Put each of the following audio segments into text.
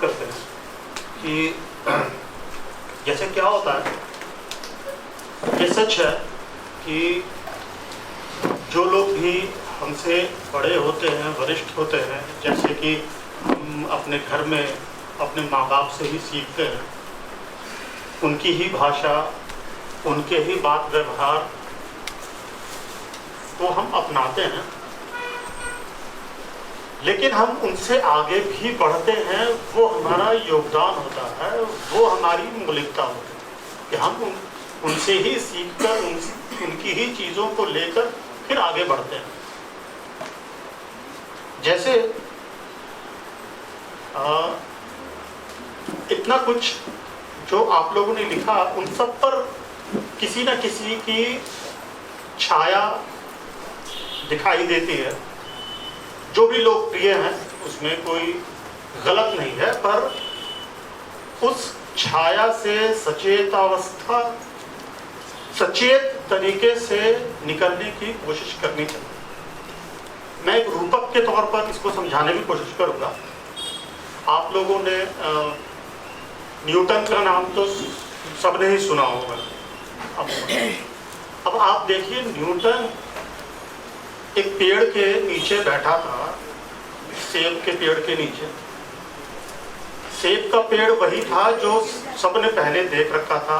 करते हैं कि जैसे क्या होता है, ये सच है कि जो लोग भी हमसे बड़े होते हैं, वरिष्ठ होते हैं, जैसे कि हम अपने घर में अपने माँ बाप से ही सीखते हैं, उनकी ही भाषा, उनके ही बात व्यवहार को हम अपनाते हैं, लेकिन हम उनसे आगे भी बढ़ते हैं। वो हमारा योगदान होता है, वो हमारी मौलिकता होती है कि हम उनसे ही सीखकर उनकी ही चीज़ों को लेकर फिर आगे बढ़ते हैं। जैसे इतना कुछ जो आप लोगों ने लिखा, उन सब पर किसी न किसी की छाया दिखाई देती है। जो भी लोकप्रिय हैं उसमें कोई गलत नहीं है, पर उस छाया से सचेत तरीके से निकलने की कोशिश करनी चाहिए। मैं एक रूपक के तौर पर इसको समझाने की कोशिश करूंगा। आप लोगों ने न्यूटन का नाम तो सबने ही सुना होगा। अब आप देखिए, न्यूटन एक पेड़ के नीचे बैठा था, सेब के पेड़ के नीचे। सेब का पेड़ वही था जो सबने पहले देख रखा था,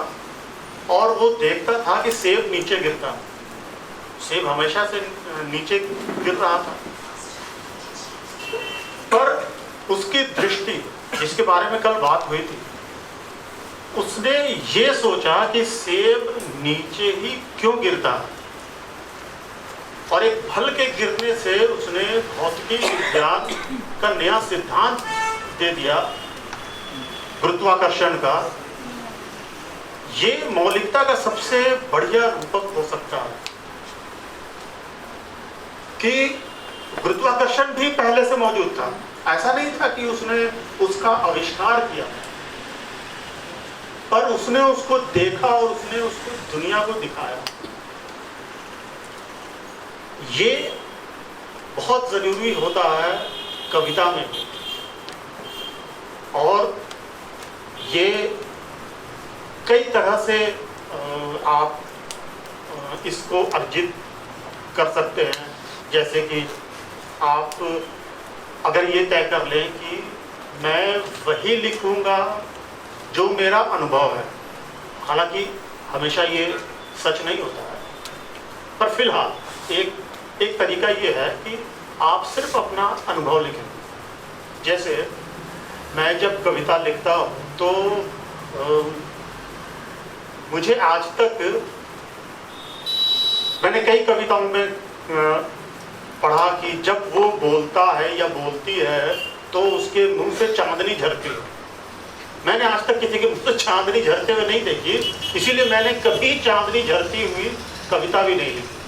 और वो देखता था कि सेब नीचे गिरता, सेब हमेशा से नीचे गिर रहा था। पर उसकी दृष्टि, जिसके बारे में कल बात हुई थी, उसने ये सोचा कि सेब नीचे ही क्यों गिरता है, और एक फल के गिरने से उसने भौतिकी विज्ञान का नया सिद्धांत दे दिया, गुरुत्वाकर्षण का। ये मौलिकता का सबसे बढ़िया रूपक हो सकता है कि गुरुत्वाकर्षण भी पहले से मौजूद था। ऐसा नहीं था कि उसने उसका आविष्कार किया, पर उसने उसको देखा और उसने उसको दुनिया को दिखाया। ये बहुत जरूरी होता है कविता में, और ये कई तरह से आप इसको अर्जित कर सकते हैं। जैसे कि आप अगर ये तय कर लें कि मैं वही लिखूंगा जो मेरा अनुभव है, हालांकि हमेशा ये सच नहीं होता है, पर फिलहाल एक तरीका ये है कि आप सिर्फ अपना अनुभव लिखें। जैसे मैं जब कविता लिखता हूँ तो मुझे आज तक, मैंने कई कविताओं में पढ़ा कि जब वो बोलता है या बोलती है तो उसके मुंह से चांदनी झरती है। मैंने आज तक किसी के मुंह से चांदनी झरते हुए नहीं देखी, इसीलिए मैंने कभी चांदनी झरती हुई कविता भी नहीं लिखी।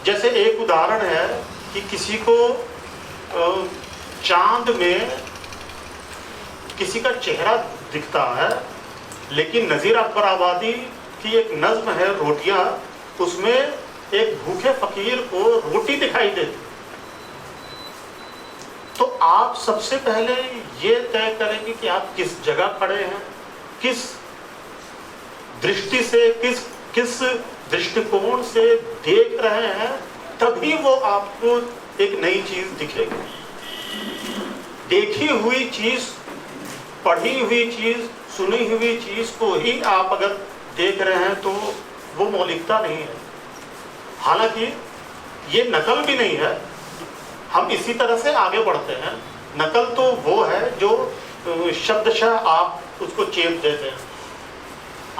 जैसे एक उदाहरण है कि किसी को चांद में किसी का चेहरा दिखता है, लेकिन नज़ीर अकबर आबादी की एक नज्म है रोटियां, उसमें एक भूखे फकीर को रोटी दिखाई देती। तो आप सबसे पहले ये तय करेंगे कि आप किस जगह खड़े हैं, किस दृष्टि से, किस दृष्टिकोण से देख रहे हैं, तभी वो आपको एक नई चीज दिखेगी। देखी हुई चीज, पढ़ी हुई चीज, सुनी हुई चीज को ही आप अगर देख रहे हैं तो वो मौलिकता नहीं है। हालांकि ये नकल भी नहीं है, हम इसी तरह से आगे बढ़ते हैं। नकल तो वो है जो शब्दशः आप उसको चेप देते हैं।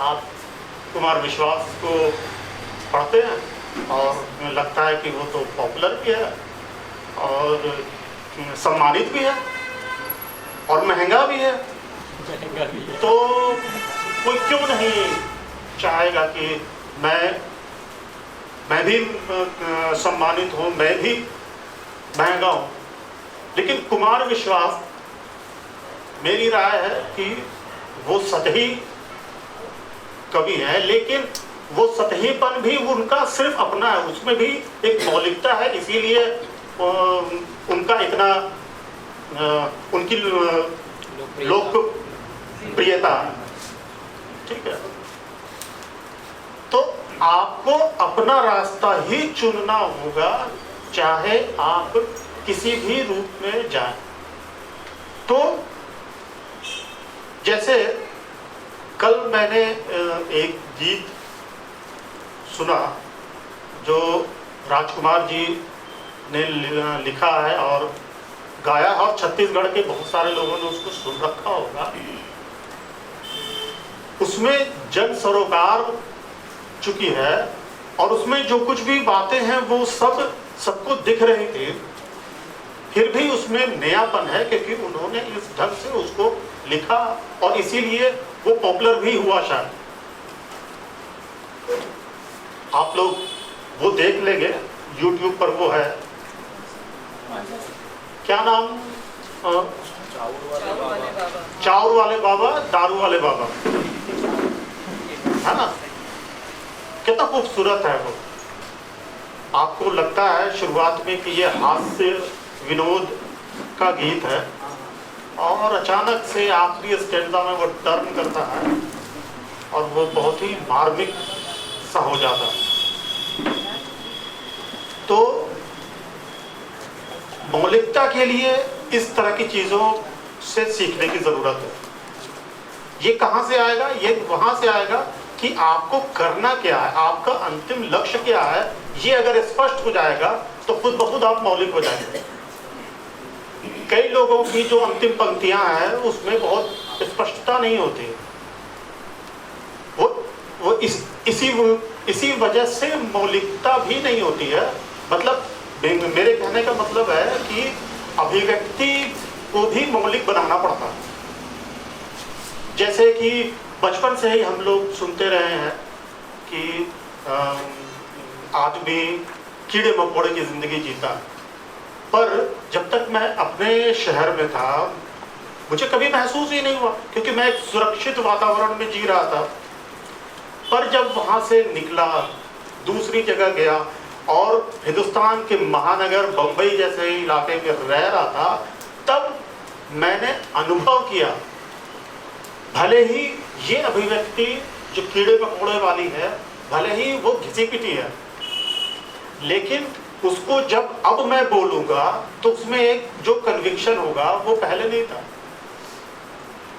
आप कुमार विश्वास को पढ़ते हैं और लगता है कि वो तो पॉपुलर भी है और सम्मानित भी है और महंगा भी है, तो कोई क्यों नहीं चाहेगा कि मैं भी सम्मानित हूँ, मैं भी महंगा हूँ। लेकिन कुमार विश्वास, मेरी राय है कि वो सतही कवि है, लेकिन वो सतहीपन भी उनका सिर्फ अपना है, उसमें भी एक मौलिकता है, इसीलिए उनका इतना उनकी लोकप्रियता है, ठीक है। तो आपको अपना रास्ता ही चुनना होगा, चाहे आप किसी भी रूप में जाएं। तो जैसे कल मैंने एक गीत सुना जो राजकुमार जी ने लिखा है और गाया, और छत्तीसगढ़ के बहुत सारे लोगों ने उसको सुन रखा होगा। उसमें जन सरोकार चुकी है और उसमें जो कुछ भी बातें हैं वो सबको दिख रही थी, फिर भी उसमें नयापन है क्योंकि उन्होंने इस ढंग से उसको लिखा और इसीलिए वो पॉपुलर भी हुआ। शायद आप लोग वो देख लेंगे, YouTube पर वो है, क्या नाम, चाउर वाले बाबा दारू वाले बाबा, है ना। कितना खूबसूरत है वो। आपको लगता है शुरुआत में कि ये हास्य विनोद का गीत है और अचानक से आखिरी स्टैंजा में वो टर्न करता है और वो बहुत ही मार्मिक सा हो जाता है। तो मौलिकता के लिए इस तरह की चीजों से सीखने की जरूरत है। ये कहां से आएगा? ये वहां से आएगा कि आपको करना क्या है, आपका अंतिम लक्ष्य क्या है। ये अगर स्पष्ट हो जाएगा तो खुद ब खुद आप मौलिक हो जाएंगे। कई लोगों की जो अंतिम पंक्तियां हैं उसमें बहुत स्पष्टता नहीं होती, वो इसी वजह से मौलिकता भी नहीं होती है। मतलब मेरे कहने का मतलब है कि अभिव्यक्ति को भी मौलिक बनाना पड़ता है। जैसे कि बचपन से ही हम लोग सुनते रहे हैं कि आदमी कीड़े मकोड़े की जिंदगी जीता, पर जब तक मैं अपने शहर में था मुझे कभी महसूस ही नहीं हुआ क्योंकि मैं एक सुरक्षित वातावरण में जी रहा था। पर जब वहां से निकला, दूसरी जगह गया और हिंदुस्तान के महानगर बंबई जैसे इलाके में रह रहा था, तब मैंने अनुभव किया, भले ही ये अभिव्यक्ति जो कीड़े मकोड़े वाली है, भले ही वो घिसी पिटी है, लेकिन उसको जब अब मैं बोलूंगा तो उसमें एक जो कन्विक्शन होगा वो पहले नहीं था।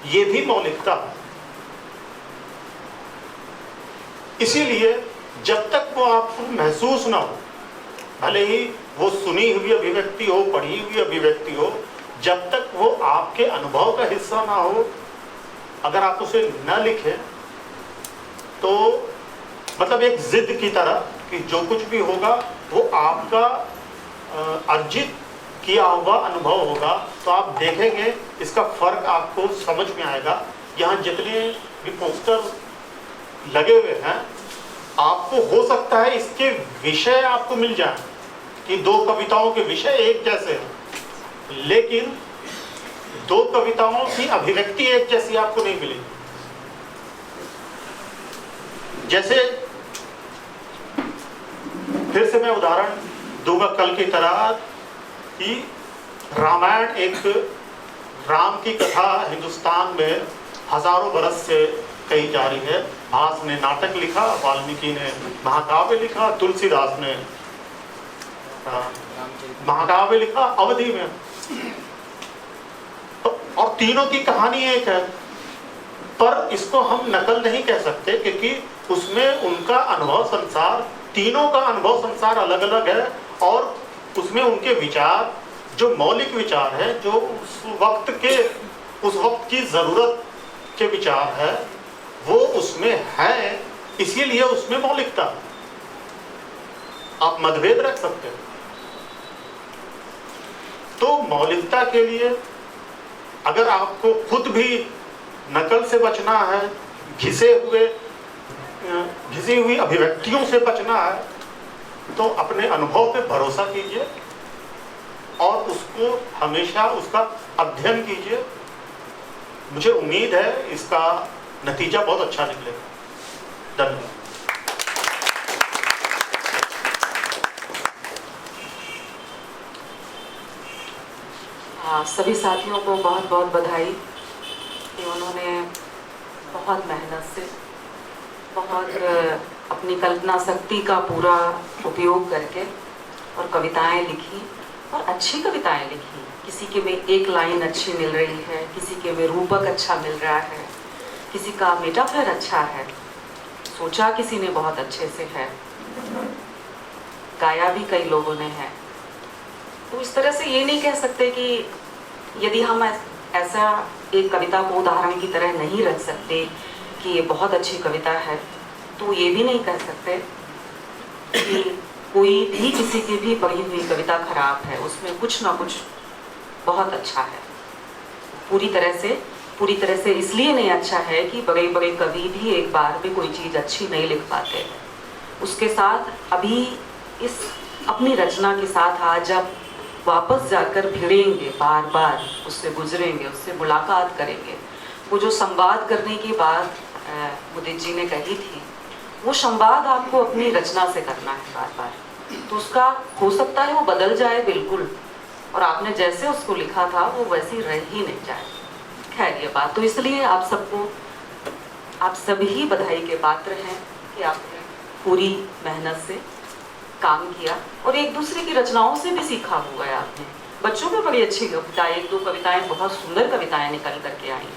ये भी मौलिकता है। इसीलिए जब तक वो आपको महसूस ना हो, भले ही वो सुनी हुई अभिव्यक्ति हो, पढ़ी हुई अभिव्यक्ति हो, जब तक वो आपके अनुभव का हिस्सा ना हो, अगर आप उसे न लिखें तो मतलब एक जिद की तरह कि जो कुछ भी होगा वो आपका अर्जित किया हुआ अनुभव होगा, तो आप देखेंगे इसका फर्क आपको समझ में आएगा। यहाँ जितने भी पोस्टर लगे हुए हैं, आपको हो सकता है इसके विषय आपको मिल जाए कि दो कविताओं के विषय एक जैसे हैं, लेकिन दो कविताओं की अभिव्यक्ति एक जैसी आपको नहीं मिलेगी। जैसे फिर से मैं उदाहरण दूंगा कल की तरह कि रामायण एक राम की कथा हिंदुस्तान में हजारों बरस से कही जा रही है। भास ने नाटक लिखा, वाल्मीकि ने महाकाव्य लिखा, तुलसीदास ने महाकाव्य लिखा अवधि में, और तीनों की कहानी एक है। पर इसको हम नकल नहीं कह सकते क्योंकि उसमें उनका अनुभव संसार, तीनों का अनुभव संसार अलग अलग है और उसमें उनके विचार, जो मौलिक विचार है, जो उस वक्त की जरूरत के विचार है, वो उसमें है। इसीलिए उसमें मौलिकता, आप मतभेद रख सकते हैं। तो मौलिकता के लिए अगर आपको खुद भी नकल से बचना है, घिसी हुई अभिव्यक्तियों से बचना है, तो अपने अनुभव पे भरोसा कीजिए और उसको हमेशा उसका अध्ययन कीजिए। मुझे उम्मीद है इसका नतीजा बहुत अच्छा निकलेगा। धन्यवाद। सभी साथियों को बहुत बहुत बधाई कि उन्होंने बहुत मेहनत से, बहुत अपनी कल्पना शक्ति का पूरा उपयोग करके और कविताएं लिखी और अच्छी कविताएं लिखी। किसी के में एक लाइन अच्छी मिल रही है, किसी के में रूपक अच्छा मिल रहा है, किसी का मेटाफर अच्छा है, सोचा किसी ने बहुत अच्छे से है, गाया भी कई लोगों ने है। तो इस तरह से ये नहीं कह सकते कि यदि हम ऐसा एक कविता को उदाहरण की तरह नहीं रख सकते कि ये बहुत अच्छी कविता है, तो ये भी नहीं कह सकते कि कोई भी किसी की भी पढ़ी हुई कविता खराब है, उसमें कुछ ना कुछ बहुत अच्छा है। पूरी तरह से इसलिए नहीं अच्छा है कि बड़े बड़े कवि भी एक बार में कोई चीज़ अच्छी नहीं लिख पाते। उसके साथ अभी इस अपनी रचना के साथ आज जब वापस जाकर भिड़ेंगे, बार बार उससे गुजरेंगे, उससे मुलाकात करेंगे, वो जो संवाद करने की बात मुदित जी ने कही थी, वो संवाद आपको अपनी रचना से करना है बार बार। तो उसका हो सकता है वो बदल जाए बिल्कुल, और आपने जैसे उसको लिखा था वो वैसी रह ही नहीं जाए। खैर ये बात तो इसलिए आप सभी बधाई के पात्र हैं कि आपने पूरी मेहनत से काम किया और एक दूसरे की रचनाओं से भी सीखा हुआ है आपने। बच्चों में बड़ी अच्छी कविताएं, एक दो कविताएं, बहुत सुंदर कविताएं निकल करके आई।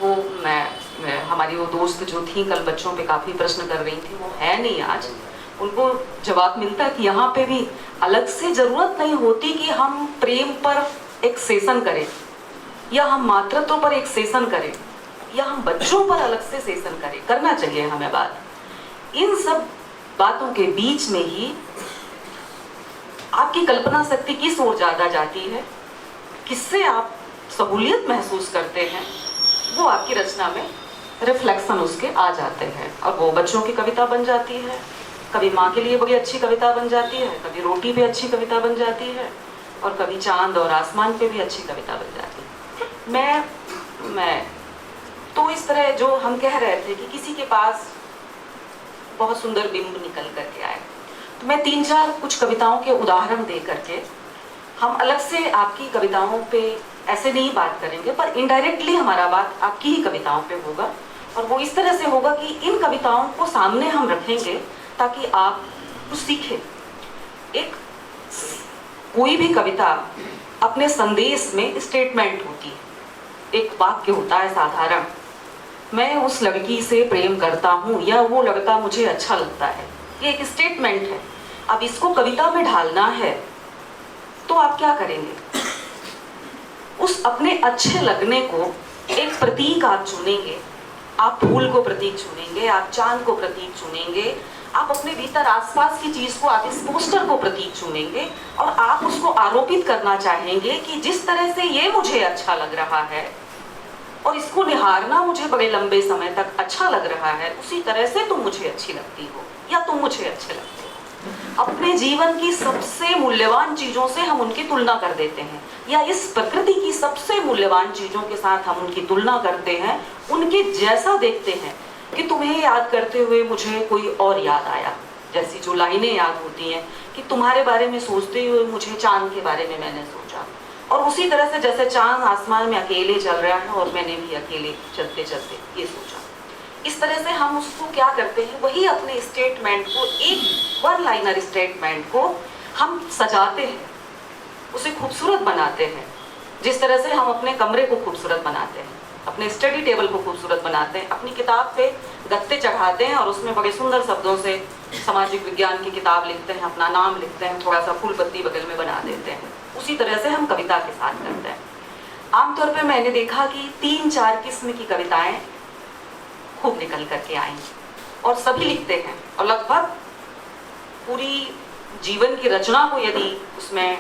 वो मैं हमारी वो दोस्त जो थी कल बच्चों पे काफ़ी प्रश्न कर रही थी, वो है नहीं आज, उनको जवाब मिलता है कि यहाँ पे भी अलग से ज़रूरत नहीं होती कि हम प्रेम पर एक सेशन करें या हम मातृत्व पर एक सेशन करें या हम बच्चों पर अलग से सेशन करें। करना चाहिए हमें बात। इन सब बातों के बीच में ही आपकी कल्पना शक्ति किस ओर ज़्यादा जाती है, किससे आप सहूलियत महसूस करते हैं, वो आपकी रचना में रिफ्लेक्शन उसके आ जाते हैं और वो बच्चों की कविता बन जाती है। कभी माँ के लिए बड़ी अच्छी कविता बन जाती है, कभी रोटी पे अच्छी कविता बन जाती है और कभी चांद और आसमान पे भी अच्छी कविता बन जाती है। मैं तो इस तरह जो हम कह रहे थे कि किसी के पास बहुत सुंदर बिंब निकल करके आए, तो मैं 3-4 कुछ कविताओं के उदाहरण दे करके हम अलग से आपकी कविताओं पे ऐसे नहीं बात करेंगे, पर इनडायरेक्टली हमारा बात आपकी ही कविताओं पे होगा। और वो इस तरह से होगा कि इन कविताओं को सामने हम रखेंगे ताकि आप कुछ सीखें। कोई भी कविता अपने संदेश में स्टेटमेंट होती है, एक वाक्य होता है साधारण, मैं उस लड़की से प्रेम करता हूँ या वो लड़का मुझे अच्छा लगता है, ये एक स्टेटमेंट है। अब इसको कविता में ढालना है तो आप क्या करेंगे? उस अपने अच्छे लगने को एक प्रतीक आप चुनेंगे, आप फूल को प्रतीक चुनेंगे, आप चांद को प्रतीक चुनेंगे, आप अपने भीतर आसपास की चीज को, आप इस पोस्टर को प्रतीक चुनेंगे और आप उसको आरोपित करना चाहेंगे कि जिस तरह से ये मुझे अच्छा लग रहा है और इसको निहारना मुझे बड़े लंबे समय तक अच्छा लग रहा है, उसी तरह से तुम मुझे अच्छी लगती हो या तुम मुझे अच्छे लगते हो। अपने जीवन की सबसे मूल्यवान चीजों से हम उनकी तुलना कर देते हैं, या इस प्रकृति की सबसे मूल्यवान चीजों के साथ हम उनकी तुलना करते हैं, उनके जैसा देखते हैं कि तुम्हें याद करते हुए मुझे कोई और याद आया। जैसी जो लाइनें याद होती हैं कि तुम्हारे बारे में सोचते हुए मुझे चांद के बारे में मैंने सोचा, और उसी तरह से जैसे चांद आसमान में अकेले चल रहा है और मैंने भी अकेले चलते चलते ये सोचा। इस तरह से हम उसको क्या करते हैं, वही अपने स्टेटमेंट को, एक 1 लाइनर स्टेटमेंट को हम सजाते हैं, उसे खूबसूरत बनाते हैं। जिस तरह से हम अपने कमरे को खूबसूरत बनाते हैं, अपने स्टडी टेबल को खूबसूरत बनाते हैं, अपनी किताब पे गत्ते चढ़ाते हैं और उसमें बड़े सुंदर शब्दों से सामाजिक विज्ञान की किताब लिखते हैं, अपना नाम लिखते हैं, थोड़ा सा फूल पत्ती बगल में बना देते हैं। उसी तरह से हम कविता के साथ करते हैं। आमतौर पे मैंने देखा कि 3-4 किस्म की कविताएं खूब निकल करके आई और सभी लिखते हैं, और लगभग पूरी जीवन की रचना को यदि उसमें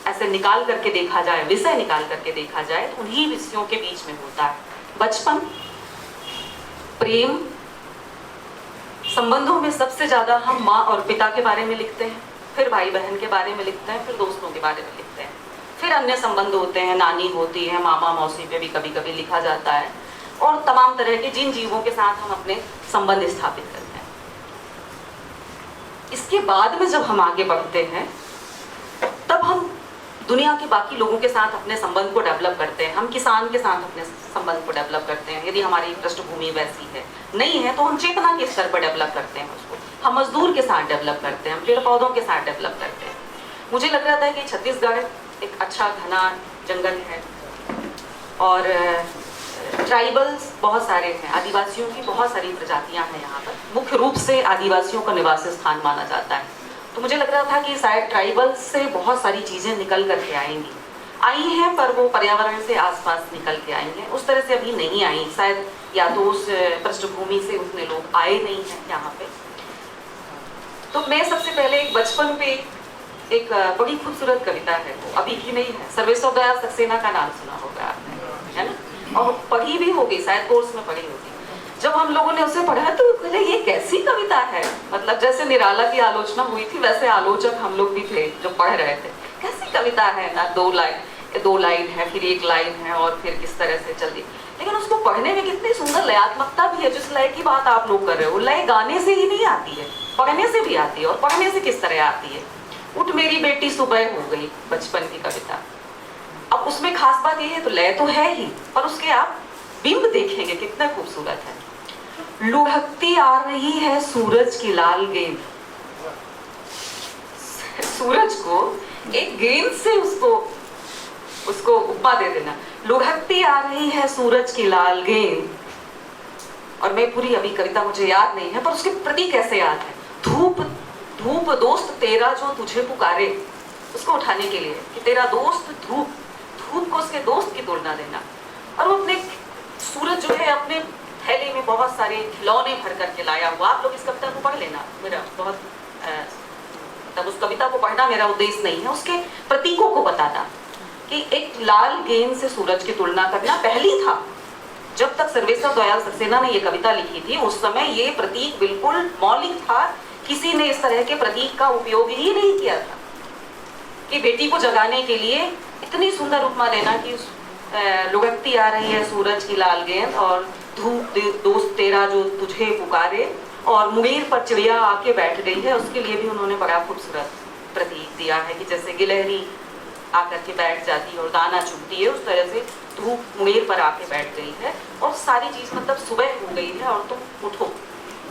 ऐसे निकाल करके देखा जाए, विषय निकाल करके देखा जाए, तो उन्हीं विषयों के बीच में होता है बचपन, प्रेम, संबंधों में सबसे ज्यादा हम माँ और पिता के बारे में लिखते हैं, फिर भाई बहन के बारे में लिखते हैं, फिर दोस्तों के बारे में लिखते हैं, फिर अन्य संबंध होते हैं, नानी होती है, मामा मौसी पे भी कभी कभी लिखा जाता है, और तमाम तरह के जिन जीवों के साथ हम अपने संबंध स्थापित करते हैं। इसके बाद में जब हम आगे बढ़ते हैं तब हम दुनिया के बाकी लोगों के साथ अपने संबंध को डेवलप करते हैं, हम किसान के साथ अपने संबंध को डेवलप करते हैं यदि हमारी पृष्ठभूमि वैसी है, नहीं है तो हम चेतना के स्तर पर डेवलप करते हैं उसको, हम मजदूर के साथ डेवलप करते हैं, हम पेड़ पौधों के साथ डेवलप करते हैं। मुझे लग रहा था कि छत्तीसगढ़ एक अच्छा घना जंगल है और ट्राइबल्स बहुत सारे हैं, आदिवासियों की बहुत सारी प्रजातियां हैं यहाँ पर, मुख्य रूप से आदिवासियों का निवास स्थान माना जाता है। तो मुझे लग रहा था कि शायद ट्राइबल्स से बहुत सारी चीज़ें निकल करके आएंगी, आई हैं पर वो पर्यावरण से आसपास निकल के आई हैं, उस तरह से अभी नहीं आई, शायद या तो उस पृष्ठभूमि से उतने लोग आए नहीं हैं यहाँ पे। तो मैं सबसे पहले एक बचपन पे एक बड़ी खूबसूरत कविता है, वो अभी की नहीं है, सर्वेश्वर दयाल सक्सेना का नाम सुना होगा आपने, है ना, और पढ़ी भी होगी, शायद कोर्स में पढ़ी होगी। जब हम लोगों ने उसे पढ़ा तो बोले ये कैसी कविता है, मतलब जैसे निराला की आलोचना हुई थी वैसे आलोचक हम लोग भी थे जो पढ़ रहे थे, कैसी कविता है ना, दो लाइन है, फिर एक लाइन है और फिर किस तरह से चल रही, लेकिन उसको पढ़ने में कितनी सुंदर लयात्मकता भी है। जिस लय की बात आप लोग कर रहे हो, लय गाने से ही नहीं आती है, पढ़ने से भी आती है, और पढ़ने से किस तरह आती है। उठ मेरी बेटी सुबह हो गई, बचपन की कविता। अब उसमें खास बात ये है, तो लय तो है ही, पर उसके आप बिंब देखेंगे कितना खूबसूरत है। लुढ़कती आ रही है सूरज की लाल गेंद, सूरज को एक गेंद से उसको उपमा दे देना, लुढ़कती आ रही है सूरज की लाल गेंद। और मैं पूरी अभी कविता मुझे याद नहीं है, पर उसके प्रतीक कैसे याद है, धूप धूप दोस्त तेरा जो तुझे पुकारे, उसको उठाने के लिए कि तेरा दोस्त धूप, धूप को उसके दोस्त की तुलना देना। और वो अपने सूरज जो है अपने थैले में बहुत सारे खिलौने भर करके लाया हुआ। आप लोग इस कविता को पढ़ लेना, मेरा बहुत तब उस कविता को पढ़ना मेरा उद्देश्य नहीं है, उसके प्रतीकों को बताना कि एक लाल गेंद से सूरज की तुलना करना पहली था। जब तक सर्वेश्वर दयाल सक्सेना ने ये कविता लिखी थी उस समय ये प्रतीक बिल्कुल मौलिक था, किसी ने इस तरह के प्रतीक का उपयोग ही नहीं किया था कि बेटी को जगाने के लिए इतनी सुंदर उपमा देना कि लुढ़कती आ रही है सूरज की लाल गेंद और धूप दोस्त तेरा जो तुझे पुकारे, और मुंगेर पर चिड़िया आके बैठ गई है, उसके लिए भी उन्होंने बड़ा खूबसूरत प्रतीक दिया है कि जैसे गिलहरी आकर के बैठ जाती है और दाना चुगती है, उस तरह से धूप मुंगेर पर आके बैठ गई है और सारी चीज मतलब सुबह हो गई है और तुम उठो,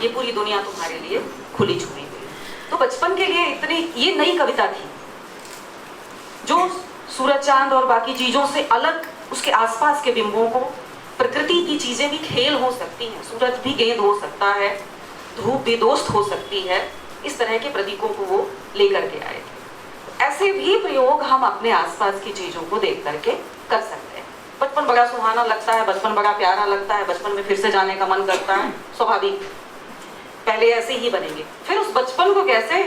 ये पूरी दुनिया तुम्हारे लिए खुली छुई हुई है। तो बचपन के लिए इतनी ये नई कविता थी जो सूरज चांद और बाकी चीजों से अलग उसके आसपास के बिंबों को, प्रकृति की चीजें भी खेल हो सकती हैं, सूरज भी गेंद हो सकता है, धूप भी दोस्त हो सकती है, इस तरह के प्रतीकों को वो लेकर के आए थे। ऐसे भी प्रयोग हम अपने आसपास की चीजों को देख करके कर सकते हैं। बचपन बड़ा सुहाना लगता है, बचपन बड़ा प्यारा लगता है, बचपन में फिर से जाने का मन करता है, स्वाभाविक, पहले ऐसे ही बनेंगे। फिर उस बचपन को कैसे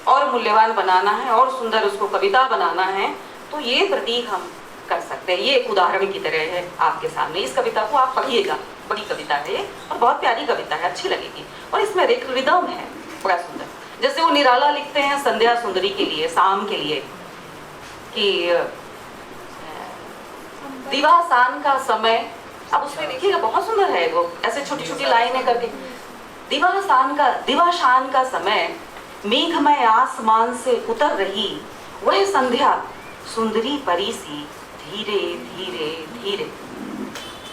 और मूल्यवान बनाना है और सुंदर उसको कविता बनाना है, तो ये प्रतीक हम कर सकते हैं। ये एक उदाहरण की तरह है आपके सामने। इस कविता को आप पढ़िएगा, बड़ी कविता है ये और बहुत प्यारी कविता है, अच्छी लगेगी। और इसमें एक रिदम है बड़ा सुंदर, जैसे वो निराला लिखते हैं संध्या सुंदरी के लिए, शाम के लिए, कि दिवासान का समय। अब उसमें देखिएगा बहुत सुंदर है वो, ऐसे छोटी छोटी लाइनें करके, दिवाशान का समय, मेघमय आसमान से उतर रही वह संध्या सुंदरी परी सी धीरे धीरे धीरे।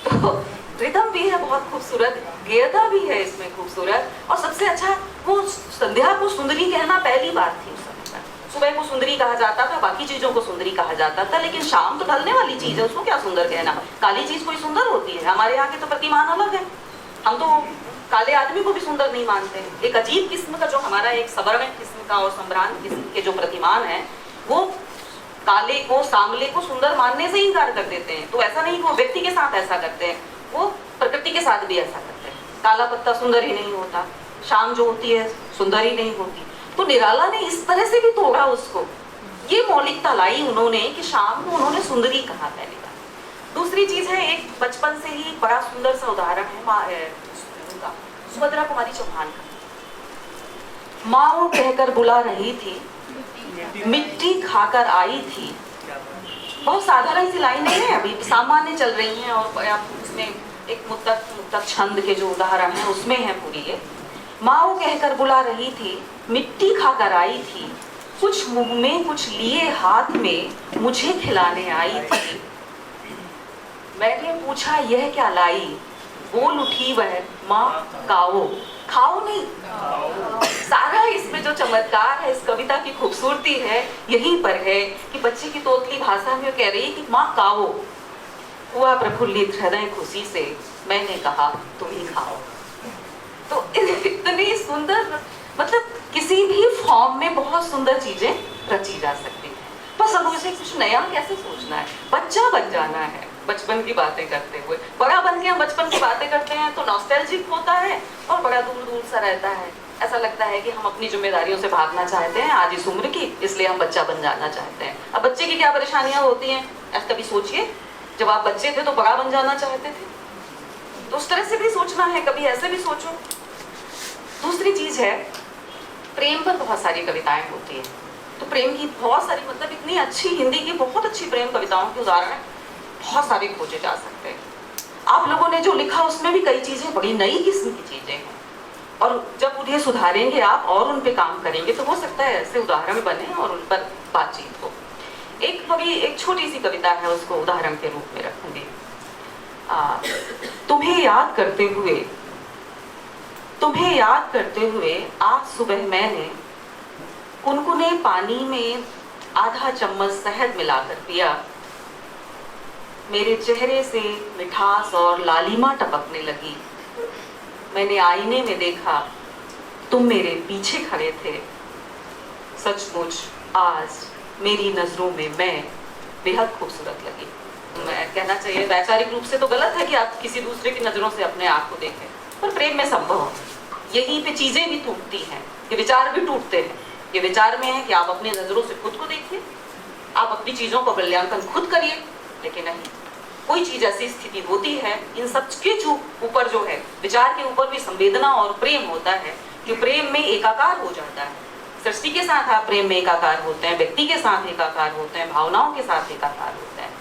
तो रिदम भी है बहुत खूबसूरत, गेयता भी है इसमें खूबसूरत, और सबसे अच्छा वो संध्या को सुंदरी कहना पहली बात थी उस समय पर। सुबह को सुंदरी कहा जाता था, बाकी चीजों को सुंदरी कहा जाता था, लेकिन शाम तो ढलने वाली चीज है, उसको क्या सुंदर कहना। काली चीज कोई सुंदर होती है? हमारे यहाँ के तो प्रतिमान अलग है, हम तो काले आदमी को भी सुंदर नहीं मानते हैं। एक अजीब किस्म का जो हमारा एक सवर्ण किस्म का और संभ्रांत किस्म के जो प्रतिमान है, वो काले को सांवले को सुंदर मानने से इनकार कर देते हैं। तो ऐसा नहीं कि वो व्यक्ति के साथ ऐसा करते हैं, वो प्रकृति के साथ भी ऐसा करते हैं। काला पत्ता सुंदर ही नहीं होता, शाम जो होती है सुंदर ही नहीं होती। तो निराला ने इस तरह से भी तोड़ा उसको, ये मौलिकता लाई उन्होंने कि शाम को उन्होंने सुंदरी कहा पहली बार। दूसरी चीज है, एक बचपन से ही बड़ा सुंदर सा उदाहरण है सुभद्रा कुमारी चौहान का। माँ वो कहकर बुला रही थी, मिट्टी खाकर आई थी। बहुत साधारण सी लाइन है, अभी सामान्य चल रही हैं, और आप उसमें एक मुक्तक छंद के जो उदाहरण है उसमें है पूरी ये। माँ वो कहकर बुला रही थी, मिट्टी खाकर आई थी, कुछ मुंह में कुछ लिए हाथ में मुझे खिलाने आई थी। मैंने पूछा यह क्या लाई, बोल उठी वह माँ काओ। खाओ नहीं, सारा इसमें जो चमत्कार है, इस कविता की खूबसूरती है, यहीं पर है कि बच्चे की तोतली भाषा में कह रही है कि माँ काओ। हुआ प्रफुल्लित हृदय खुशी से, मैंने कहा तुम ही खाओ। तो इतनी सुंदर, मतलब किसी भी फॉर्म में बहुत सुंदर चीजें रची जा सकती हैं। बस अब मुझे कुछ नया कैसे सोचना है, बच्चा बन जाना है बचपन की बातें करते हुए। बड़ा बन के हम बचपन की बातें करते हैं तो नॉस्टैल्जिक होता है और बड़ा दूर दूर सा रहता है। ऐसा लगता है कि हम अपनी जिम्मेदारियों से भागना चाहते हैं आज इस उम्र की, इसलिए हम बच्चा बन जाना चाहते हैं। अब बच्चे की क्या परेशानियां होती हैं, ऐसा कभी सोचिए। जब आप बच्चे थे तो बड़ा बन जाना चाहते थे, तो उस तरह से भी सोचना है, कभी ऐसे भी सोचो। दूसरी चीज है, प्रेम पर बहुत सारी कविताएं होती हैं। तो प्रेम की बहुत सारी, मतलब इतनी अच्छी हिंदी की बहुत अच्छी प्रेम कविताओं के उदाहरण बहुत सारे खोजे जा सकते हैं। आप लोगों ने जो लिखा उसमें भी कई चीजें बड़ी नई किस्म की चीजें हैं, और जब उन्हें सुधारेंगे आप और उन पे काम करेंगे तो हो सकता है ऐसे उदाहरण बने और उन पर बातचीत हो। एक छोटी सी कविता है, उसको उदाहरण के रूप में रखूंगी। तुम्हें याद करते हुए आज सुबह मैंने कुनकुने पानी में आधा चम्मच शहद मिलाकर पिया। मेरे चेहरे से मिठास और लालिमा टपकने लगी। मैंने आईने में देखा, तुम मेरे पीछे खड़े थे। सचमुच आज मेरी नजरों में मैं बेहद खूबसूरत लगी। मैं कहना चाहिए वैचारिक रूप से तो गलत है कि आप किसी दूसरे की नजरों से अपने आप को देखें, पर प्रेम में संभव है। यहीं पे चीजें भी टूटती हैं, ये विचार भी टूटते हैं। ये विचार में है कि आप अपनी नजरों से खुद को देखिए, आप अपनी चीजों का मूल्यांकन खुद करिए। लेकिन नहीं, कोई चीज ऐसी स्थिति होती है, इन सब के ऊपर जो है, विचार के ऊपर भी संवेदना और प्रेम होता है, कि प्रेम में एकाकार हो जाता है। सृष्टि के साथ आप प्रेम में एकाकार होते हैं, व्यक्ति के साथ एकाकार होते हैं, भावनाओं के साथ एकाकार होते हैं।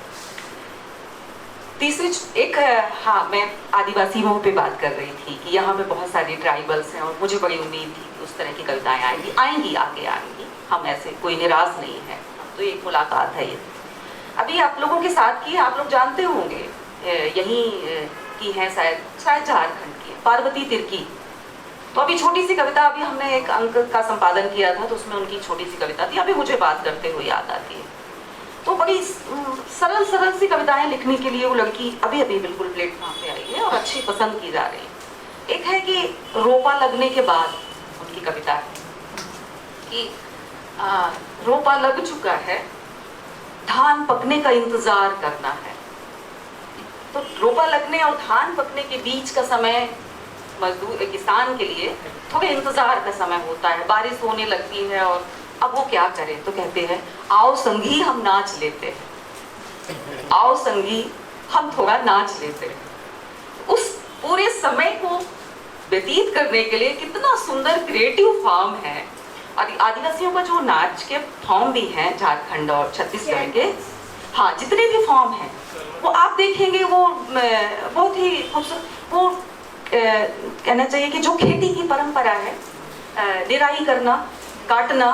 तीसरी एक, हाँ, मैं आदिवासियों पे बात कर रही थी कि यहाँ पे बहुत सारी ट्राइबल्स हैं और मुझे बड़ी उम्मीद थी कि उस तरह की कविताएं आएंगी, आगे आएंगी। हम ऐसे कोई निराश नहीं है, तो एक मुलाकात है ये। अभी आप लोगों के साथ की, आप लोग जानते होंगे, यहीं की है शायद झारखंड की पार्वती तिर्की। तो अभी छोटी सी कविता, अभी हमने एक अंक का संपादन किया था तो उसमें उनकी छोटी सी कविता थी, अभी मुझे बात करते हुए याद आती है। तो बड़ी सरल सी कविताएं लिखने के लिए वो लड़की अभी बिल्कुल प्लेटफॉर्म पे आई है और अच्छी पसंद की जा रही है। एक है कि रोपा लगने के बाद, उनकी कविता है कि रोपा लग चुका है, धान पकने का इंतजार करना है। तो रोपा लगने और धान पकने के बीच का समय मजदूर किसान के लिए थोड़े इंतजार का समय होता है। बारिश होने लगती है और अब वो क्या करे, तो कहते हैं आओ संगी हम नाच लेते हैं, आओ संगी हम थोड़ा नाच लेते हैं। उस पूरे समय को व्यतीत करने के लिए कितना सुंदर क्रिएटिव फॉर्म है। आदिवासियों का जो नाच के फॉर्म भी हैं झारखंड और छत्तीसगढ़ के, हाँ, जितने भी फॉर्म हैं वो आप देखेंगे वो बहुत ही खूबसूरत। वो कहना चाहिए कि जो खेती की परंपरा है, निराई करना, काटना,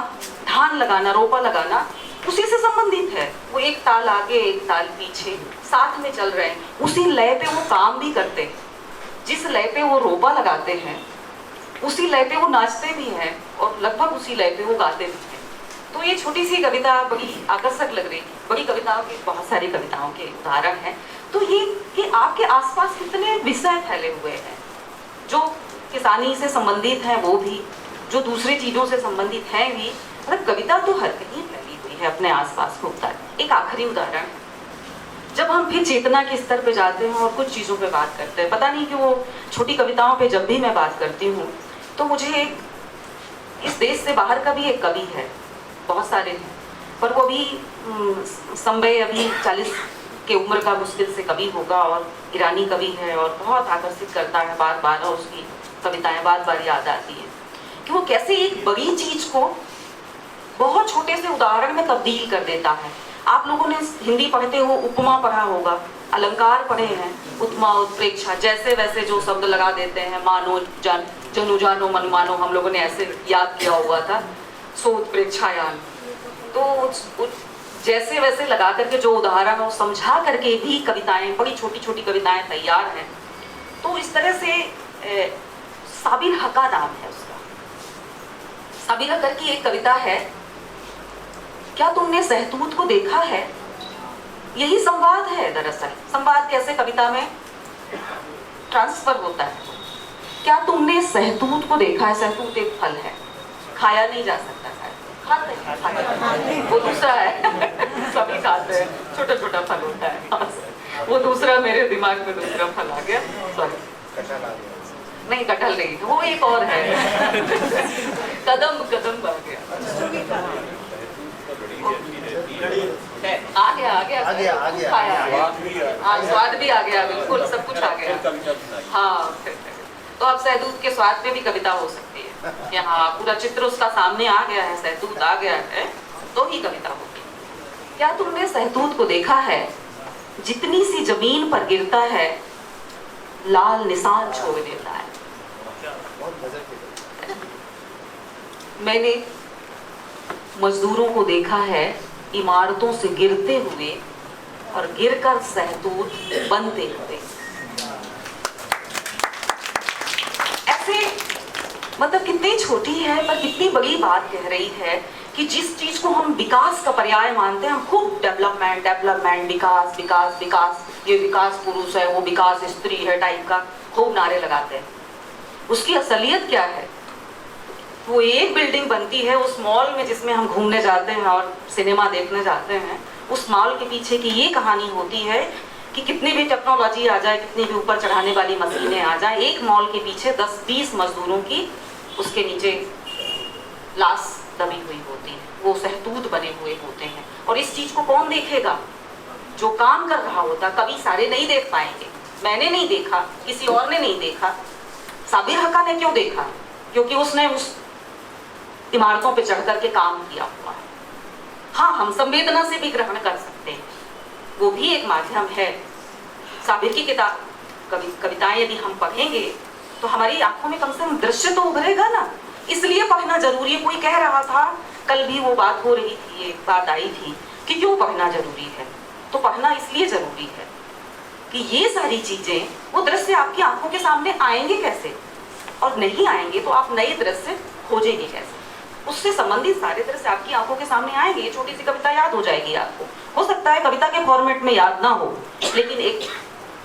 धान लगाना, रोपा लगाना, उसी से संबंधित है। वो एक ताल आगे एक ताल पीछे साथ में चल रहे हैं, उसी लय पे वो काम भी करते हैं। जिस लय पे वो रोपा लगाते हैं उसी लय पे वो नाचते भी हैं और लगभग उसी लय पे वो गाते भी हैं। तो ये छोटी सी कविता बड़ी आकर्षक लग रही है। बड़ी कविताओं के बहुत सारी कविताओं के उदाहरण हैं। तो ये आपके आसपास कितने विषय फैले हुए हैं, जो किसानी से संबंधित हैं वो भी, जो दूसरी चीजों से संबंधित हैं भी। मतलब कविता तो हर कहीं फैली हुई है, अपने आसपास घूमता है। एक आखिरी उदाहरण, जब हम फिर चेतना के स्तर पे जाते हैं और कुछ चीजों पे बात करते हैं, पता नहीं कि वो छोटी कविताओं पे जब भी मैं बात करती हूँ तो मुझे एक इस देश से बाहर का भी एक कवि है, बहुत सारे हैं, पर वो भी संबय अभी 40 की उम्र का मुश्किल से कवि होगा और ईरानी कवि है और बहुत आकर्षित करता है बार बार, और उसकी कविताएं बार बार याद आती है कि वो कैसे एक बड़ी चीज को बहुत छोटे से उदाहरण में तब्दील कर देता है। आप लोगों ने हिंदी पढ़ते हो उपमा पढ़ा होगा, अलंकार पढ़े हैं, उत्मा उत्प्रेक्षा, जैसे वैसे जो शब्द लगा देते हैं, मानो जनु जानो मन मानो, हम लोगों ने ऐसे याद किया हुआ था। सो उत्प्रेक्षायान, तो जैसे वैसे लगा करके जो उदाहरण हो समझा करके भी कविताएं, बड़ी छोटी छोटी कविताएं तैयार हैं। तो इस तरह से साबिर हका नाम है उसका। साबिर हकर की एक कविता है, क्या तुमने सहतूत को देखा है। यही संवाद है दरअसल। संवाद कैसे कविता में ट्रांसफर होता है। क्या तुमने सहतूत को देखा है। सहतूत एक फल है, खाया नहीं जा सकता, खाते हैं, वो दूसरा है सभी खाते हैं, छोटा छोटा फल होता है। वो दूसरा मेरे दिमाग में दूसरा फल आ गया, सॉरी। नहीं, कटहल नहीं, वो एक और है कदम कदम आ गया, आ गया स्वाद भी आ गया, बिल्कुल सब कुछ आ गया। हाँ, तो अब सहतूत के स्वाद पे भी कविता हो सकती है। यहाँ पूरा चित्र उसका सामने आ गया है, सहतूत आ गया है, तो ही कविता होगी। क्या तुमने सहतूत को देखा है, जितनी सी जमीन पर गिरता है लाल निशान छोड़ देता है। मैंने मजदूरों को देखा है इमारतों से गिरते हुए और गिरकर सहतूत बनते हुए। ऐसे मतलब कितनी छोटी है पर कितनी बड़ी बात कह रही है कि जिस चीज को हम विकास का पर्याय मानते हैं, हम खूब डेवलपमेंट डेवलपमेंट, विकास विकास विकास, ये विकास पुरुष है, वो विकास स्त्री है टाइप का खूब नारे लगाते हैं। उसकी असलियत क्या है। वो एक बिल्डिंग बनती है उस मॉल में जिसमें हम घूमने जाते हैं और सिनेमा देखने जाते हैं। उस मॉल के पीछे की ये कहानी होती है कि कितनी भी टेक्नोलॉजी आ जाए, कितनी भी ऊपर चढ़ाने वाली मशीनें आ जाए, एक मॉल के पीछे 10-20 मजदूरों की उसके नीचे लाश दबी हुई होती है, वो सहतूत बने हुए होते हैं। और इस चीज को कौन देखेगा, जो काम कर रहा होता। कभी सारे नहीं देख पाएंगे, मैंने नहीं देखा, किसी और ने नहीं देखा। साबिर हका ने क्यों देखा, क्योंकि उसने उस इमारतों पे चढ़ करके काम किया हुआ है। हाँ, हम संवेदना से भी ग्रहण कर सकते हैं, वो भी एक माध्यम है। साबिर की किताब कविताएं यदि हम पढ़ेंगे तो हमारी आंखों में कम से कम दृश्य तो उभरेगा ना, इसलिए पढ़ना जरूरी है। कोई कह रहा था, कल भी वो बात हो रही थी, एक बात आई थी कि क्यों पढ़ना जरूरी है। तो पढ़ना इसलिए जरूरी है कि ये सारी चीजें, वो दृश्य आपकी आंखों के सामने आएंगे कैसे, और नहीं आएंगे तो आप नए दृश्य खोजेंगे कैसे। उससे संबंधित सारे दृश्य आपकी आंखों के सामने आएंगे। ये छोटी सी कविता याद हो जाएगी आपको। हो सकता है कविता के फॉर्मेट में याद ना हो, लेकिन एक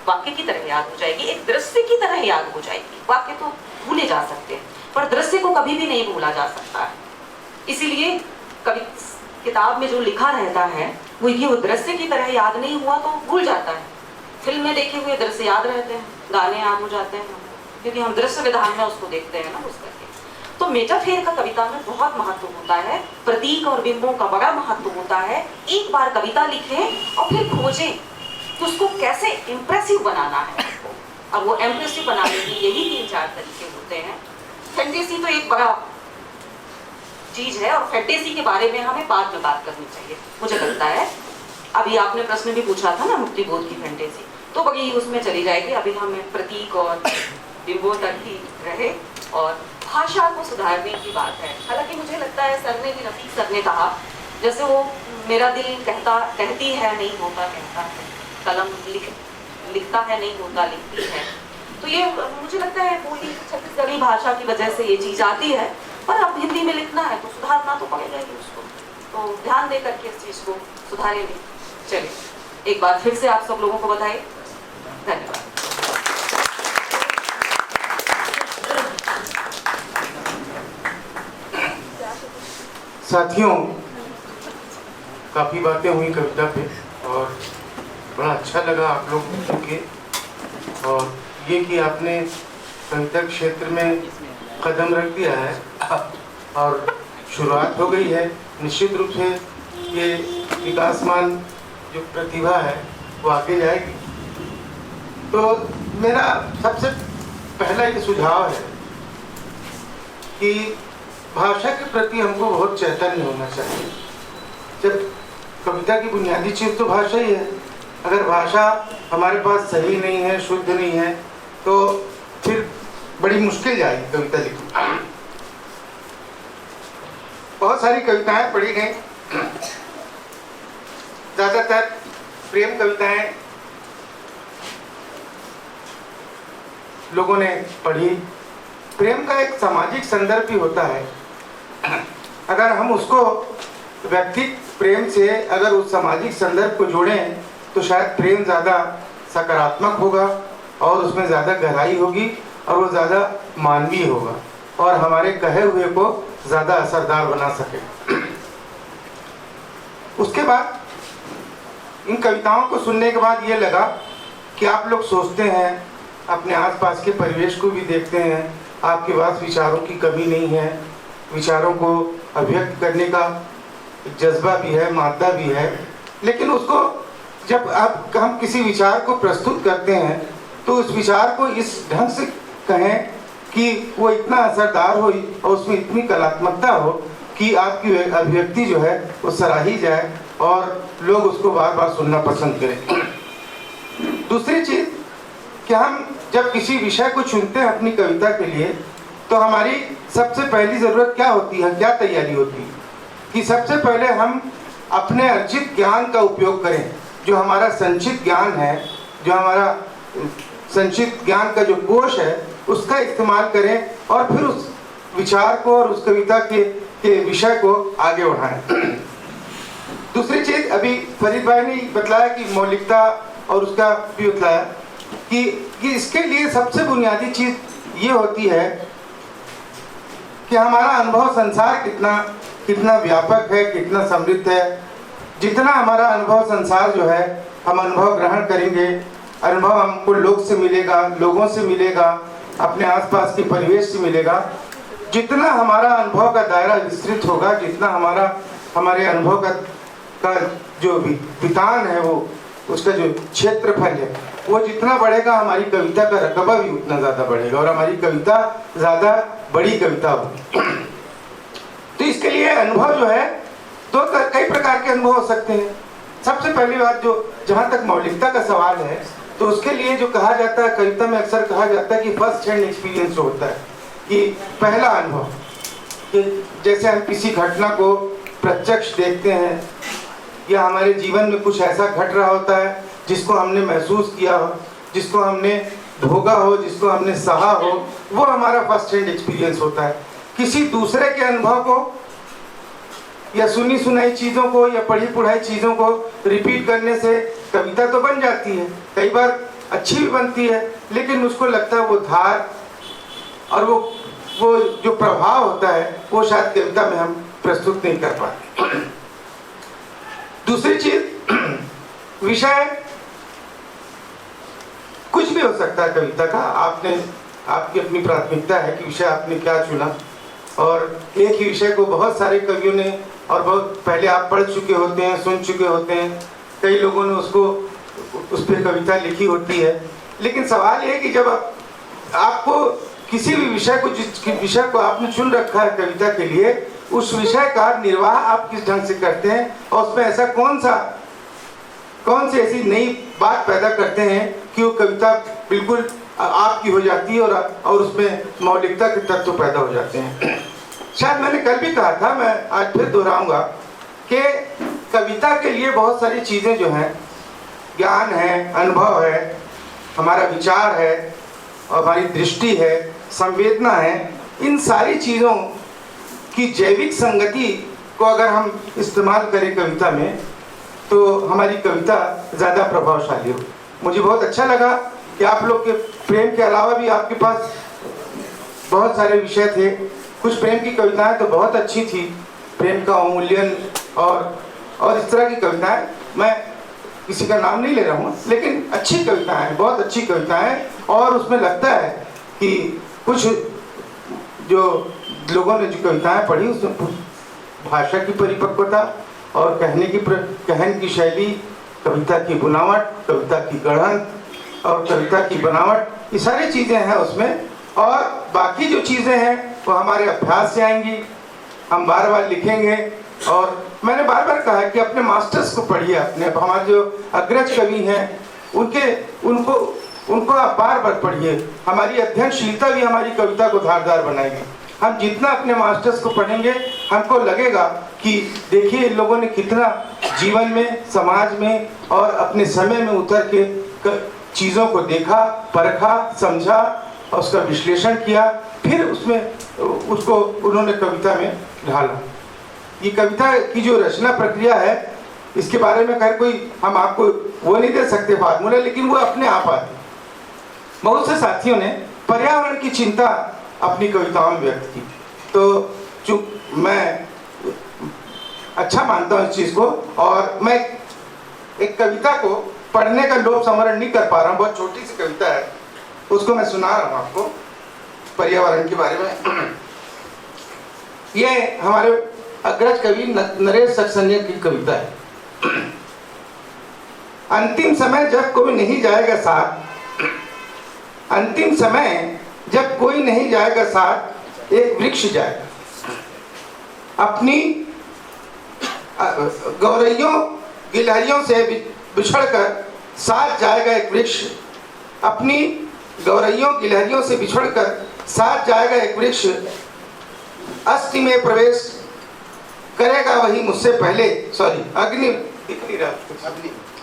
वाक्य की तरह याद हो जाएगी, एक दृश्य की तरह याद हो जाएगी। वाक्य तो भूले जा सकते हैं, पर दृश्य को कभी भी नहीं भूला जा सकता है। इसीलिए किताब में जो लिखा रहता है वो दृश्य की तरह याद नहीं हुआ तो भूल जाता है। फिल्म में देखे हुए दृश्य याद रहते हैं, गाने याद हो जाते हैं, क्योंकि हम दृश्य विधान में उसको देखते हैं ना उस करके। तो मेटाफेर का कविता में बहुत महत्व होता है, प्रतीक और बिंबों का बड़ा महत्व होता है। एक बार कविता लिखें और फिर खोजें कि उसको कैसे इम्प्रेसिव बनाना है, और वो इम्प्रेसिव बनाने के यही 3-4 तरीके होते हैं। फैंटेसी तो एक बड़ा चीज है, और फैंटेसी के बारे में हमें बाद में बात करनी चाहिए मुझे लगता है। अभी आपने प्रश्न भी पूछा था ना मुक्ति बोध की फैंटेसी, तो बड़ी उसमें चली जाएगी। अभी हमें प्रतीक और बिंबों तक ही रहे, और भाषा को सुधारने की बात है। हालांकि मुझे लगता है सर ने भी, रफीक सर ने कहा, जैसे वो मेरा दिल कहती है नहीं होता कहता है, कलम लिखता है नहीं होता लिखती है। तो ये मुझे लगता है बोली छत्तीसगढ़ी भाषा की वजह से ये चीज आती है, पर अब हिंदी में लिखना है तो सुधारना तो पड़ेगा ही उसको, तो ध्यान दे करके इस चीज को सुधारेंगे। चलिए एक बार फिर से आप सब लोगों को बधाई, धन्यवाद। साथियों, काफ़ी बातें हुई कविता पे और बड़ा अच्छा लगा आप लोग के, और ये कि आपने कविता क्षेत्र में कदम रख दिया है और शुरुआत हो गई है। निश्चित रूप से ये विकासमान जो प्रतिभा है वो आगे जाएगी। तो मेरा सबसे पहला ये सुझाव है कि भाषा के प्रति हमको बहुत चैतन्य होना चाहिए। जब कविता की बुनियादी चीज़ तो भाषा ही है, अगर भाषा हमारे पास सही नहीं है, शुद्ध नहीं है, तो फिर बड़ी मुश्किल जाएगी कविता लिखना। बहुत सारी कविताएं पढ़ी गई, ज़्यादातर प्रेम कविताएं लोगों ने पढ़ी। प्रेम का एक सामाजिक संदर्भ भी होता है। अगर हम उसको व्यक्तिगत प्रेम से अगर उस सामाजिक संदर्भ को जोड़ें तो शायद प्रेम ज़्यादा सकारात्मक होगा और उसमें ज़्यादा गहराई होगी और वो ज़्यादा मानवीय होगा और हमारे कहे हुए को ज़्यादा असरदार बना सके। उसके बाद इन कविताओं को सुनने के बाद ये लगा कि आप लोग सोचते हैं, अपने आसपास के परिवेश को भी देखते हैं, आपके पास विचारों की कमी नहीं है, विचारों को अभिव्यक्त करने का जज्बा भी है, मादा भी है, लेकिन उसको जब हम किसी विचार को प्रस्तुत करते हैं तो उस विचार को इस ढंग से कहें कि वो इतना असरदार हो और उसमें इतनी कलात्मकता हो कि आपकी अभिव्यक्ति जो है वो सराही जाए और लोग उसको बार बार सुनना पसंद करें। दूसरी चीज़ कि हम जब किसी विषय को चुनते हैं अपनी कविता के लिए तो हमारी सबसे पहली ज़रूरत क्या होती है, क्या तैयारी होती है कि सबसे पहले हम अपने अर्जित ज्ञान का उपयोग करें। जो हमारा संचित ज्ञान है, जो हमारा संचित ज्ञान का जो कोश है उसका इस्तेमाल करें और फिर उस विचार को और उस कविता के विषय को आगे बढ़ाएं। दूसरी चीज़ अभी फरीद भाई ने बतलाया कि मौलिकता और उसका भी बतलाया कि इसके लिए सबसे बुनियादी चीज़ ये होती है कि हमारा अनुभव संसार कितना व्यापक है, कितना समृद्ध है। जितना हमारा अनुभव संसार जो है हम अनुभव ग्रहण करेंगे, अनुभव हमको लोग से मिलेगा, लोगों से मिलेगा, अपने आसपास के परिवेश से मिलेगा। जितना हमारा अनुभव का दायरा विस्तृत होगा, जितना हमारे अनुभव का जो वितान है वो उसका जो क्षेत्रफल है वो जितना बढ़ेगा हमारी कविता का रकबा भी उतना ज़्यादा बढ़ेगा और हमारी कविता ज़्यादा बड़ी कविता होगी। तो इसके लिए अनुभव जो है दो कई प्रकार के अनुभव हो सकते हैं। सबसे पहली बात जो जहाँ तक मौलिकता का सवाल है तो उसके लिए जो कहा जाता है, कविता में अक्सर कहा जाता है कि फर्स्ट हैंड एक्सपीरियंस जो होता है कि पहला अनुभव, कि जैसे हम किसी घटना को प्रत्यक्ष देखते हैं या हमारे जीवन में कुछ ऐसा घट रहा होता है जिसको हमने महसूस किया हो, जिसको हमने भोगा हो, जिसको हमने सहा हो, वो हमारा फर्स्ट हैंड एक्सपीरियंस होता है। किसी दूसरे के अनुभव को या सुनी सुनाई चीज़ों को या पढ़ी पढ़ाई चीज़ों को रिपीट करने से कविता तो बन जाती है, कई बार अच्छी भी बनती है, लेकिन उसको लगता है वो धार और वो जो प्रभाव होता है वो शायद कविता में हम प्रस्तुत नहीं कर पाते। दूसरी चीज़ विषय कुछ भी हो सकता है कविता का। आपकी अपनी प्राथमिकता है कि विषय आपने क्या चुना और एक ही विषय को बहुत सारे कवियों ने और बहुत पहले आप पढ़ चुके होते हैं, सुन चुके होते हैं, कई लोगों ने उस पर कविता लिखी होती है। लेकिन सवाल ये है कि जब आपको किसी भी विषय को जिस विषय को आपने चुन रखा है कविता के लिए, उस विषय का निर्वाह आप किस ढंग से करते हैं और उसमें ऐसा कौन सी ऐसी नई बात पैदा करते हैं कि वो कविता बिल्कुल आपकी हो जाती है और उसमें मौलिकता के तत्व पैदा हो जाते हैं। शायद मैंने कल भी कहा था, मैं आज फिर दोहराऊंगा कि कविता के लिए बहुत सारी चीज़ें जो हैं, ज्ञान है, अनुभव है, हमारा विचार है, हमारी दृष्टि है, संवेदना है, इन सारी चीज़ों की जैविक संगति को अगर हम इस्तेमाल करें कविता में तो हमारी कविता ज़्यादा प्रभावशाली हो। मुझे बहुत अच्छा लगा कि आप लोग के प्रेम के अलावा भी आपके पास बहुत सारे विषय थे। कुछ प्रेम की कविताएं तो बहुत अच्छी थी, प्रेम का अवमूल्यन और इस तरह की कविताएं, मैं किसी का नाम नहीं ले रहा हूँ, लेकिन अच्छी कविताएं, बहुत अच्छी कविताएं। और उसमें लगता है कि कुछ जो लोगों ने जो कविताएं पढ़ी उसमें भाषा की परिपक्वता और कहन की शैली, कविता की बुनावट, कविता की गढ़न और कविता की बनावट, ये सारी चीज़ें हैं उसमें। और बाकी जो चीज़ें हैं वो हमारे अभ्यास से आएंगी, हम बार बार लिखेंगे। और मैंने बार बार कहा है कि अपने मास्टर्स को पढ़िए, अपने हमारे जो अग्रज कवि हैं उनको आप बार बार पढ़िए। हमारी अध्ययनशीलता भी हमारी कविता को धारदार बनाएगी। हम जितना अपने मास्टर्स को पढ़ेंगे हमको लगेगा कि देखिए इन लोगों ने कितना जीवन में, समाज में और अपने समय में उतर के चीज़ों को देखा, परखा, समझा और उसका विश्लेषण किया, फिर उसमें उसको उन्होंने कविता में ढाला। ये कविता की जो रचना प्रक्रिया है, इसके बारे में खैर कोई हम आपको वो नहीं दे सकते फार्मूला, लेकिन वो अपने आप आती। बहुत से साथियों ने पर्यावरण की चिंता अपनी कविताओं में व्यक्त की, तो चूँकि मैं अच्छा मानता हूँ इस चीज़ को, और मैं एक कविता को पढ़ने का लोभ समरण नहीं कर पा रहा हूँ, बहुत छोटी सी कविता है, उसको मैं सुना रहा हूँ आपको पर्यावरण के बारे में। ये हमारे अग्रज कवि नरेश सक्सेना की कविता है। अंतिम समय जब कोई नहीं जाएगा साथ, अंतिम समय जब कोई नहीं जाएगा साथ, एक वृक्ष जाएगा अपनी गौरैयों गिलहरियों से बिछड़कर, साथ जाएगा एक वृक्ष अपनी गौरैयों गिलहरियों से बिछड़कर, साथ जाएगा एक वृक्ष। अस्थि में प्रवेश करेगा वही मुझसे पहले, सॉरी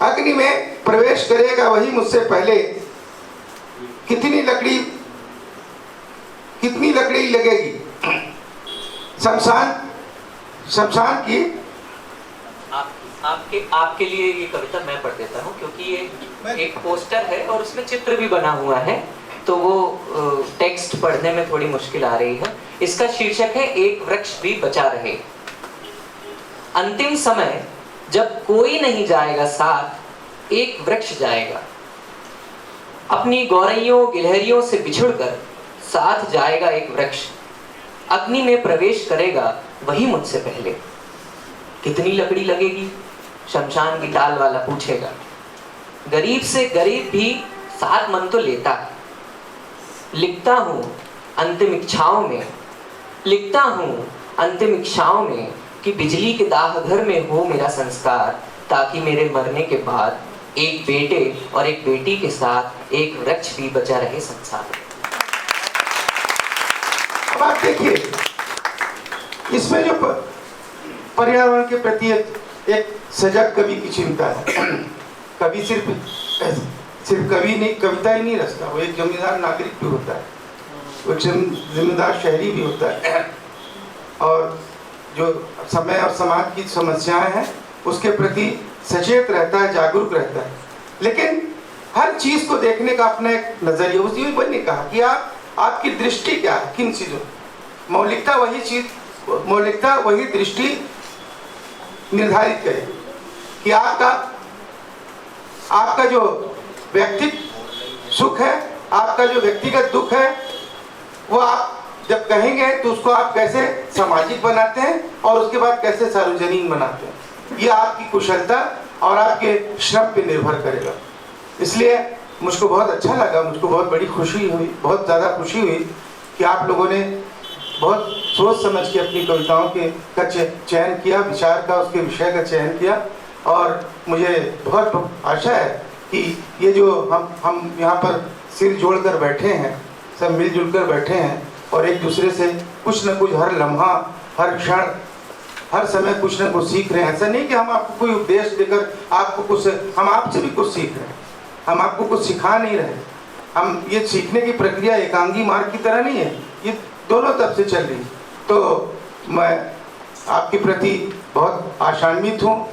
अग्नि में प्रवेश करेगा वही मुझसे पहले। कितनी लकड़ी लगेगी शमशान की। आपके लिए ये कविता मैं पढ़ देता हूँ, क्योंकि ये एक पोस्टर है और उसमें चित्र भी बना हुआ है, तो वो टेक्स्ट पढ़ने में थोड़ी मुश्किल आ रही है। इसका शीर्षक है एक वृक्ष भी बचा रहे। अंतिम समय जब कोई नहीं जाएगा साथ, एक वृक्ष जाएगा अपनी गौरैयों गिलहरियों से बिछुड़कर, साथ जाएगा एक वृक्ष। अग्नि में प्रवेश करेगा वही मुझसे पहले। कितनी लकड़ी लगेगी शमशान की टाल वाला पूछेगा। गरीब से गरीब भी साथ मन तो लेता है। लिखता हूँ अंतिम इच्छाओं में, लिखता हूँ अंतिम इच्छाओं में कि बिजली के दाह घर में हो मेरा संस्कार, ताकि मेरे मरने के बाद एक बेटे और एक बेटी के साथ एक वृक्ष भी बचा रहे संसार। अब आप देखिए, इसमें जो पर्यावरण के प्रति एक सजग कवि की चिंता है। कवि सिर्फ कवि नहीं, कविता ही नहीं रचता, वो एक जिम्मेदार नागरिक भी होता है, वो एक जिम्मेदार शहरी भी होता है, और जो समय और समाज की समस्याएं हैं उसके प्रति सचेत रहता है, जागरूक रहता है। लेकिन हर चीज़ को देखने का अपना एक नजरिया, उस जीवन ने कहा कि आपकी दृष्टि क्या है, किन चीज़ों, मौलिकता वही चीज, मौलिकता वही दृष्टि निर्धारित करे कि आपका जो व्यक्तिगत सुख है, आपका जो व्यक्तिगत दुख है, वो आप जब कहेंगे तो उसको आप कैसे सामाजिक बनाते हैं और उसके बाद कैसे सार्वजनिक बनाते हैं, ये आपकी कुशलता और आपके श्रम पे निर्भर करेगा। इसलिए मुझको बहुत अच्छा लगा, मुझको बहुत बड़ी खुशी हुई, बहुत ज़्यादा खुशी हुई कि आप लोगों ने बहुत सोच समझ के अपनी कविताओं का चयन किया, विचार का, उसके विषय का चयन किया, और मुझे बहुत आशा है कि ये जो हम यहाँ पर सिर जोड़कर बैठे हैं, सब मिलजुल कर बैठे हैं और एक दूसरे से कुछ न कुछ हर लम्हा, हर क्षण, हर समय कुछ न कुछ सीख रहे हैं। ऐसा नहीं कि हम आपको कोई उपदेश देकर आपको कुछ, हम आपसे भी कुछ सीख रहे हैं, हम आपको कुछ सिखा नहीं रहे। हम ये सीखने की प्रक्रिया एकांगी मार्ग की तरह नहीं है, ये दोनों तरफ से चल रही है। तो मैं आपके प्रति बहुत आशान्वित हूँ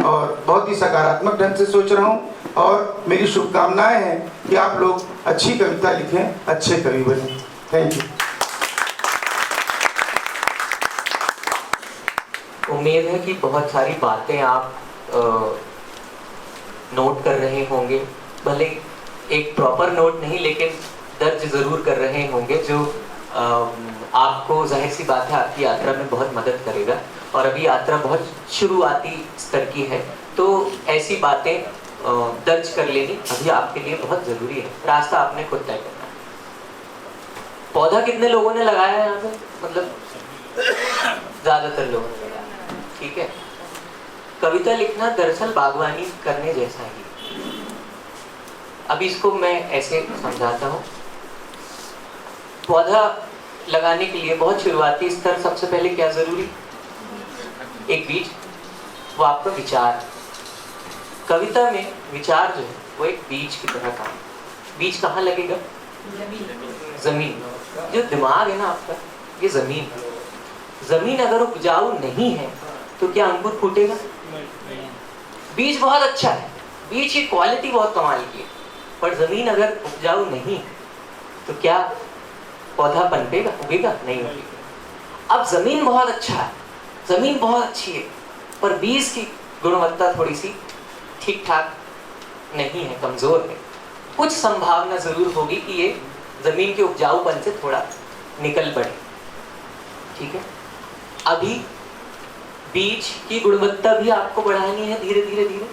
और बहुत ही सकारात्मक ढंग से सोच रहा हूँ, और मेरी शुभकामनाएं हैं कि आप लोग अच्छी कविता लिखें, अच्छे कवि बनें। Thank you. उम्मीद है कि बहुत सारी बातें आप नोट कर रहे होंगे, भले एक प्रॉपर नोट नहीं लेकिन दर्ज ज़रूर कर रहे होंगे, जो आपको जाहिर सी बात है आपकी यात्रा में बहुत मदद करेगा। और अभी यात्रा बहुत शुरुआती स्तर की है, तो ऐसी बातें दर्ज कर लेनी अभी आपके लिए बहुत ज़रूरी है। रास्ता आपने खुद तय करना है। पौधा कितने लोगों ने लगाया है यहाँ पे? मतलब ज़्यादातर लोगों ने लगाया, ठीक है। कविता लिखना दरअसल बागवानी करने जैसा ही। अब इसको मैं ऐसे समझाता हूँ। पौधा लगाने के लिए बहुत शुरुआती स्तर, सबसे पहले क्या जरूरी? एक बीज, वो आपका विचार। कविता में विचार जो है वो एक बीज की तरह काम। बीज कहाँ लगेगा? जमीन। जो दिमाग है ना आपका, ये जमीन है। जमीन अगर उपजाऊ नहीं है तो क्या अंकुर फूटेगा? बीज बहुत अच्छा है, बीज की क्वालिटी बहुत कमाल की है, पर जमीन अगर उपजाऊ नहीं है तो क्या पौधा पनपेगा, उगेगा? नहीं उगेगा। अब जमीन बहुत अच्छा है, जमीन बहुत अच्छी है, पर बीज की गुणवत्ता थोड़ी सी ठीक ठाक नहीं है, कमजोर है। कुछ संभावना जरूर होगी कि ये जमीन के उपजाऊपन से थोड़ा निकल पड़े। ठीक है, अभी बीज की गुणवत्ता भी आपको बढ़ानी है धीरे धीरे धीरे,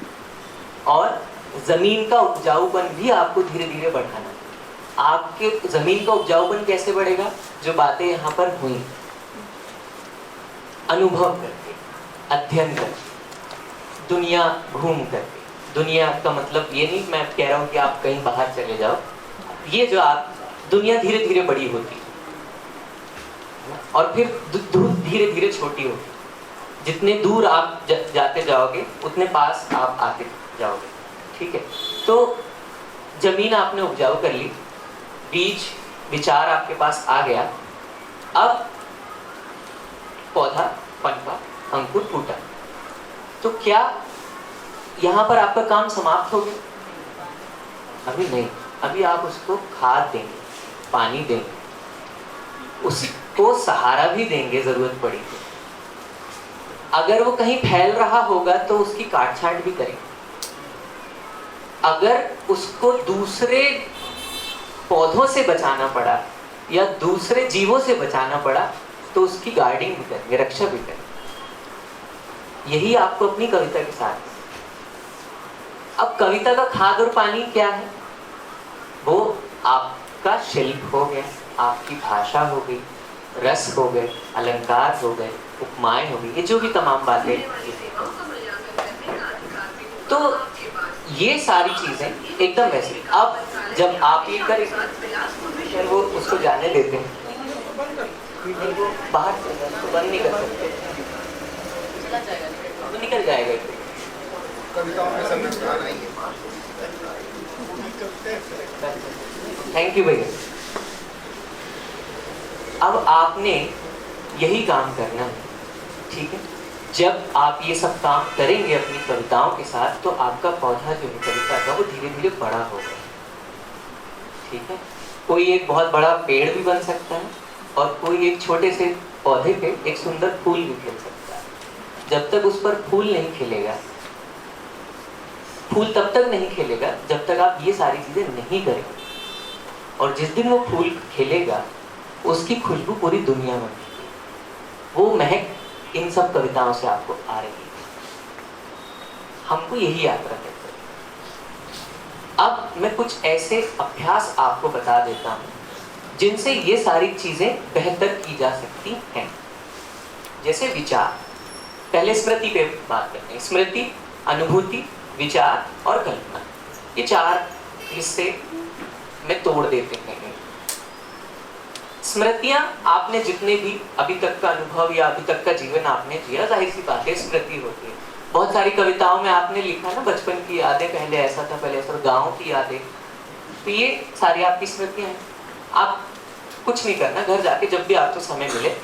और जमीन का उपजाऊपन भी आपको धीरे धीरे बढ़ाना है। आपके जमीन का उपजाऊपन कैसे बढ़ेगा? जो बातें यहाँ पर हुई, अनुभव करके, अध्ययन करके, दुनिया घूम करके। दुनिया का मतलब ये नहीं मैं कह रहा हूँ कि आप कहीं बाहर चले जाओ, ये जो आप दुनिया धीरे धीरे बड़ी होती है और फिर धीरे धीरे छोटी होगी। जितने दूर आप जाते जाओगे उतने पास आप आते जाओगे। ठीक है, तो जमीन आपने उपजाऊ कर ली, बीज विचार आपके पास आ गया, अब पौधा पनपा, अंकुर फूटा, तो क्या यहाँ पर आपका काम समाप्त हो गया? अभी नहीं, अभी आप उसको खाद देंगे, पानी देंगे, उसको सहारा भी देंगे जरूरत पड़ी तो। अगर वो कहीं फैल रहा होगा तो उसकी काट छांट भी करेंगे। अगर उसको दूसरे पौधों से बचाना पड़ा या दूसरे जीवों से बचाना पड़ा तो उसकी गार्डिंग भी करेंगे, रक्षा भी करेंगे। यही आपको अपनी कविता के साथ। अब कविता का खाद और पानी क्या है? वो आपका शिल्प हो गया, आपकी भाषा हो गई, रस हो गए, अलंकार हो गए, उपमाएं हो गई, ये जो भी तमाम बातें। तो ये सारी चीजें एकदम वैसे। अब जब आप ये करें फिर वो उसको जाने देते हैं, वो बाहर तो बंद नहीं कर सकते, तो निकल जाएगा। थैंक यू भैया। अब आपने यही काम करना है। ठीक है, जब आप ये सब काम करेंगे अपनी कविताओं के साथ तो आपका पौधा जो है कविता का वो धीरे धीरे बड़ा होगा। ठीक है, कोई एक बहुत बड़ा पेड़ भी बन सकता है और कोई एक छोटे से पौधे पे एक सुंदर फूल भी खिल सकता है। जब तक उस पर फूल नहीं खिलेगा, फूल तब तक नहीं खिलेगा जब तक आप ये सारी चीजें नहीं करेंगे। और जिस दिन वो फूल खिलेगा उसकी खुशबू पूरी दुनिया में, वो महक इन सब कविताओं से आपको आ रही है। हमको यही यात्रा करते हैं। अब मैं कुछ ऐसे अभ्यास आपको बता देता हूं जिनसे ये सारी चीजें बेहतर की जा सकती हैं। जैसे विचार, पहले स्मृति पे बात करते हैं। स्मृति, अनुभूति, विचार और कल्पना, ये चार हिस्से में तोड़ देते हैं। स्मृतियां, आपने जितने भी अभी तक का अनुभव या अभी तक का जीवन आपने जिया, जाहिर सी बात है स्मृति होती है। बहुत सारी कविताओं में आपने लिखा ना बचपन की यादें, पहले ऐसा था, पहले ऐसा, गाँव की यादें, तो ये सारी आपकी स्मृतियां हैं। आप कुछ नहीं करना, घर जाके जब भी आपको समय मिले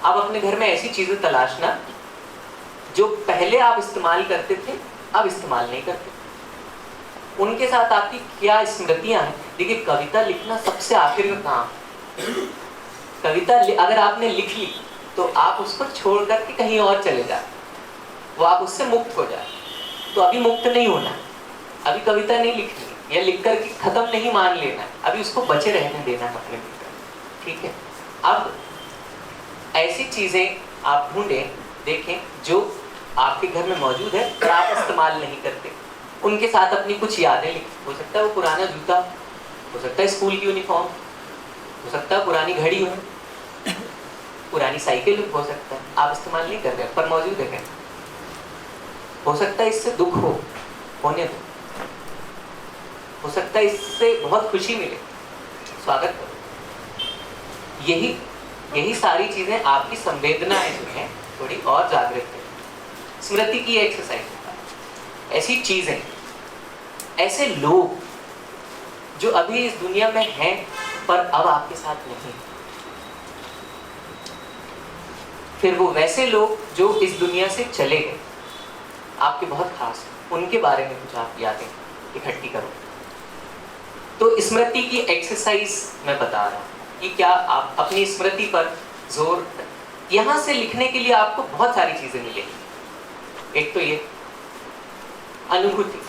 आप अपने घर में ऐसी चीजें तलाशना जो पहले आप इस्तेमाल करते थे अब इस्तेमाल नहीं करते, उनके साथ आपकी क्या स्मृतियां हैं। देखिए, कविता लिखना सबसे आखिर का काम। कविता अगर आपने लिख ली तो आप उसको छोड़ करके कहीं और चले जाए, वो आप उससे मुक्त हो जाए। तो अभी मुक्त नहीं होना है, अभी कविता नहीं लिखनी या लिख करके खत्म नहीं मान लेना है, अभी उसको बचे रहने देना है अपने भीतर। ठीक है, अब ऐसी चीजें आप ढूंढें, देखें जो आपके घर में मौजूद है और आप इस्तेमाल नहीं करते, उनके साथ अपनी कुछ यादें लिखें। हो सकता है वो पुराना जूता, हो सकता है स्कूल की यूनिफॉर्म, हो सकता है पुरानी घड़ी हो, पुरानी साइकिल हो सकता है, आप इस्तेमाल नहीं कर रहे पर मौजूद है। हो सकता है इससे दुख हो, होने दो। हो सकता है इससे बहुत खुशी मिले, स्वागत करो। यही यही सारी चीजें आपकी संवेदनाएं जो हैं थोड़ी और जागृत है। स्मृति की एक्सरसाइज होता है। ऐसी चीजें, ऐसे लोग जो अभी इस दुनिया में हैं पर अब आपके साथ नहीं, फिर वो वैसे लोग जो इस दुनिया से चले गए, आपके बहुत खास, उनके बारे में कुछ आप यादें इकट्ठी करो। तो स्मृति की एक्सरसाइज मैं बता रहा हूँ कि क्या आप अपनी स्मृति पर जोर, यहां से लिखने के लिए आपको बहुत सारी चीजें मिलेंगी। एक तो ये अनुभूति,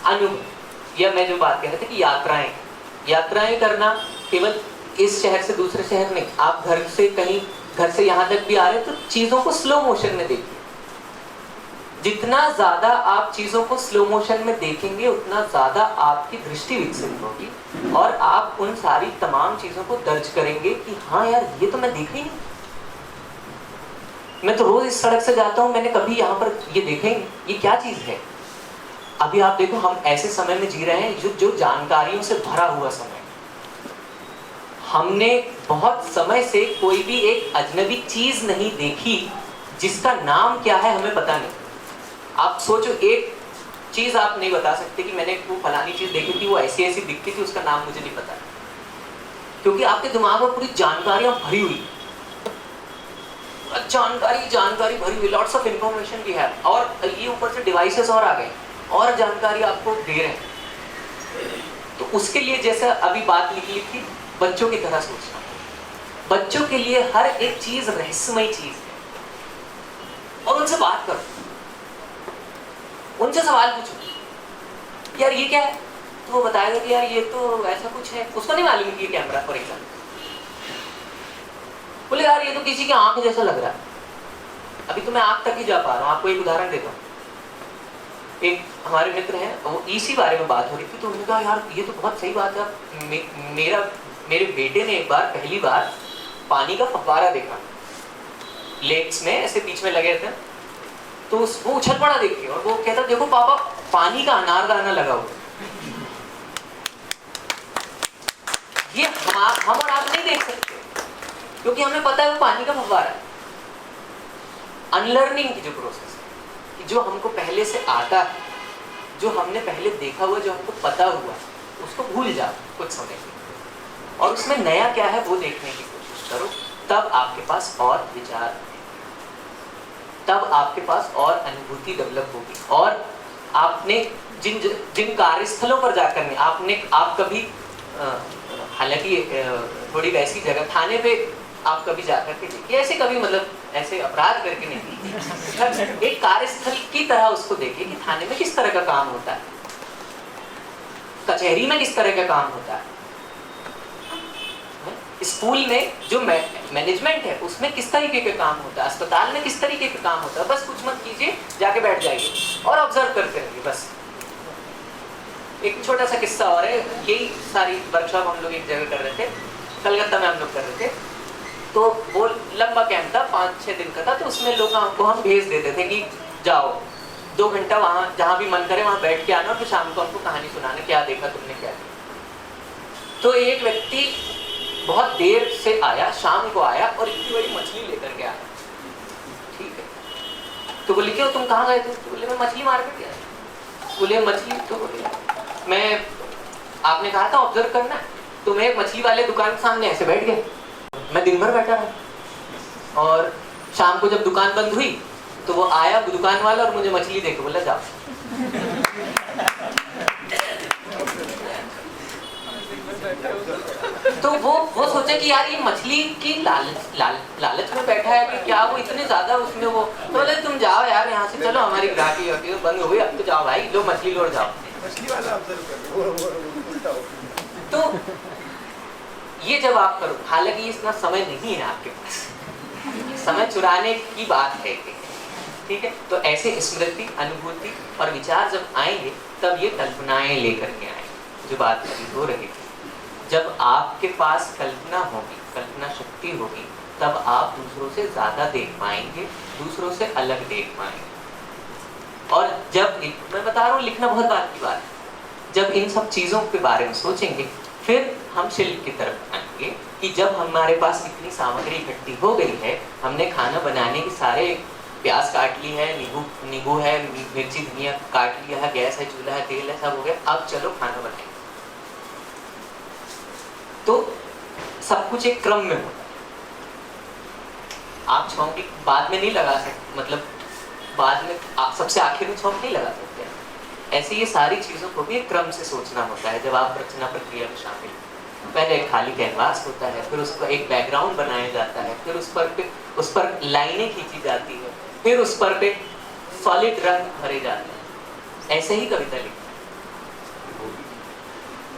अनुभव, या मैं जो बात कह रहे थे कि यात्राएं करना, केवल इस शहर से दूसरे शहर नहीं, आप घर से कहीं, घर से यहाँ तक भी आ रहे हैं तो चीजों को स्लो मोशन में देखिए। जितना ज्यादा आप चीजों को स्लो मोशन में देखेंगे उतना ज्यादा आपकी दृष्टि विकसित होगी और आप उन सारी तमाम चीजों को दर्ज करेंगे कि हाँ यार ये तो मैं देख ही नहीं, मैं तो रोज इस सड़क से जाता हूँ, मैंने कभी यहाँ पर ये देखा ही नहीं, ये क्या चीज है। अभी आप देखो हम ऐसे समय में जी रहे हैं जो जानकारियों से भरा हुआ समय। हमने बहुत समय से कोई भी एक अजनबी चीज नहीं देखी जिसका नाम क्या है हमें पता नहीं। आप सोचो, एक चीज आप नहीं बता सकते कि मैंने वो फलानी चीज देखी थी, वो ऐसी ऐसी दिखती थी, उसका नाम मुझे नहीं पता, क्योंकि आपके दिमाग में पूरी जानकारियां भरी हुई, जानकारी भरी हुई, लॉट्स ऑफ इंफॉर्मेशन भी है, और ये ऊपर से डिवाइसेस और आ गए और जानकारी आपको दे रहे हैं। तो उसके लिए जैसा अभी बात निकली थी, बच्चों की तरह सोचना। बच्चों के लिए हर एक चीज रहस्यमय चीज है और उनसे बात करो, उनसे सवाल पूछो, यार ये क्या है, तो वो बताएगा कि यार ये तो ऐसा कुछ है, उसको नहीं मालूम कि ये कैमरा फॉर एग्जाम्पल, बोले यार ये तो किसी की आंख जैसा लग रहा है। अभी तो मैं आंख तक ही जा पा रहा हूँ। आपको एक उदाहरण देता हूँ। एक हमारे मित्र हैं, वो इसी बारे में बात हो रही थी, तो उन्होंने कहा यार ये तो बहुत सही बात है, मेरे बेटे ने एक बार पहली बार पानी का फव्वारा देखा लेक्स में, ऐसे बीच में लगे थे, तो वो उछल पड़ा देख के और वो कहता देखो पापा पानी का अनार दाना लगा हुआ। ये हम और आप नहीं देख सकते क्योंकि हमें पता है वो पानी का फव्वारा है। अनलर्निंग की जो प्रोसेस है, जो हमको पहले से आता है, जो हमने पहले देखा हुआ, जो हमको पता हुआ, उसको भूल जाओ कुछ समय के, और उसमें नया क्या है वो देखने की कोशिश करो। तब आपके पास और विचार, तब आपके पास और अनुभूति डेवलप होगी। और आपने जिन कार्यस्थलों पर जाकर आप कभी हालांकि थोड़ी वैसी जगह, थाने पे आप कभी जाकर के देखिए, ऐसे कभी मतलब ऐसे अपराध करके नहीं, एक कार्यस्थल की तरह उसको देखिए कि थाने में किस तरह का काम होता है, कचहरी में किस तरह का काम होता है, स्कूल में जो मैनेजमेंट है उसमें किस तरीके का काम होता है, अस्पताल में किस तरीके का काम होता है। बस कुछ मत कीजिए, जाके बैठ जाइए और ऑब्जर्व करते रहिए। बस एक छोटा सा किस्सा और है, यही सारी वर्कशॉप हम लोग एक जगह कर रहे थे, कलकत्ता में हम लोग कर रहे थे, तो वो लंबा कैंप था, 5-6 दिन का था, तो उसमें लोगों को हम भेज देते थे कि जाओ 2 घंटा वहाँ जहाँ भी मन करे वहाँ बैठ के आना और फिर शाम को हमको कहानी सुनाना, क्या देखा तुमने, क्या देखा। तो एक व्यक्ति बहुत देर से आया, शाम को आया और इतनी बड़ी मछली लेकर के आया। ठीक है, तो बोले क्यों तुम कहाँ गए थे? तो बोले मैं मछली मार्केट गया। बोले मछली, तो बोले मैं, आपने कहा था ऑब्जर्व करना, तो मैं एक मछली वाले दुकान के सामने ऐसे बैठ गया। मैं दिन भर बैठा रहा और शाम को जब दुकान बंद हुई तो वो आया दुकान वाला और मुझे मछली देके बोला जाओ। तो वो सोचे कि यार ये मछली की लालच में बैठा है कि क्या, वो इतने ज्यादा उसमें वो, तो बोले तुम जाओ यार यहाँ से, चलो हमारी ग्राहकी बंद हो गई, अब तो जाओ भाई, लो मछली लो जाओ। मछली वाला तो ये जब आप करो, हालांकि इतना समय नहीं है आपके पास, समय चुराने की बात है, ठीक है। तो ऐसे स्मृति, अनुभूति और विचार जब आएंगे तब ये कल्पनाएं लेकर के आएंगे, जो बात हो रही थी। जब आपके पास कल्पना होगी, कल्पना शक्ति होगी, तब आप दूसरों से ज्यादा देख पाएंगे, दूसरों से अलग देख पाएंगे। और जब, मैं बता रहा हूँ लिखना बहुत बात की बात है, जब इन सब चीजों के बारे में सोचेंगे फिर हम शिल्प की तरफ आएंगे कि जब हमारे पास इतनी सामग्री इकट्ठी हो गई है, हमने खाना बनाने की सारे प्याज काट ली है, नींबू है, मिर्ची धनिया काट लिया है, गैस है, चूल्हा है, तेल है, सब हो गया, अब चलो खाना बनाएंगे। तो सब कुछ एक क्रम में होता है। आप छौंकी बाद में नहीं लगा सकते, मतलब बाद में आप सबसे आखिर में छौंक नहीं लगा सकते। ऐसे ये सारी चीजों को भी एक क्रम से सोचना होता है जब आप रचना प्रक्रिया में शामिल। पहले एक खाली कैनवास होता है, फिर उसको एक बैकग्राउंड बनाया जाता है, फिर उस पर लाइनें खींची जाती है, फिर उस पर पे सॉलिड रंग भरे जाते हैं। ऐसे ही कविता लिखते हैं।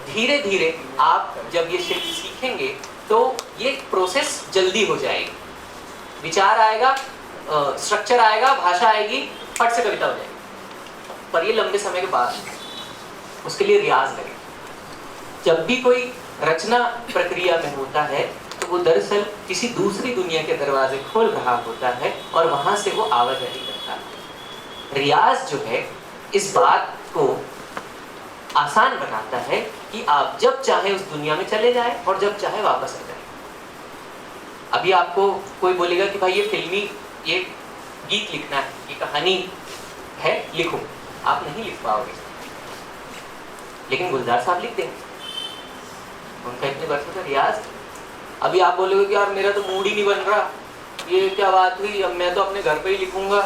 धीरे धीरे आप जब ये शिल्प सीखेंगे तो ये प्रोसेस जल्दी हो जाएगी। विचार आएगा, स्ट्रक्चर आएगा, भाषा आएगी, फट से कविता हो जाएगी। पर ये लंबे समय के बाद, उसके लिए रियाज लगेगा। जब भी कोई रचना प्रक्रिया में होता है तो वो दरअसल किसी दूसरी दुनिया के दरवाजे खोल रहा होता है और वहां से वो आवाजाही करता है। रियाज जो है इस बात को आसान बनाता है कि आप जब चाहे उस दुनिया में चले जाएं और जब चाहे वापस आ जाएं। अभी आपको कोई बोलेगा कि भाई ये गीत लिखना है, ये कहानी है, लिखो, आप नहीं लिख पाओगे, लेकिन गुलजार साहब लिख देंगे। उनका इतने वर्षों का रियाज। अभी आप बोलोगे कि यार मेरा तो मूड ही नहीं बन रहा, ये क्या बात हुई, अब मैं तो अपने घर पे ही लिखूंगा,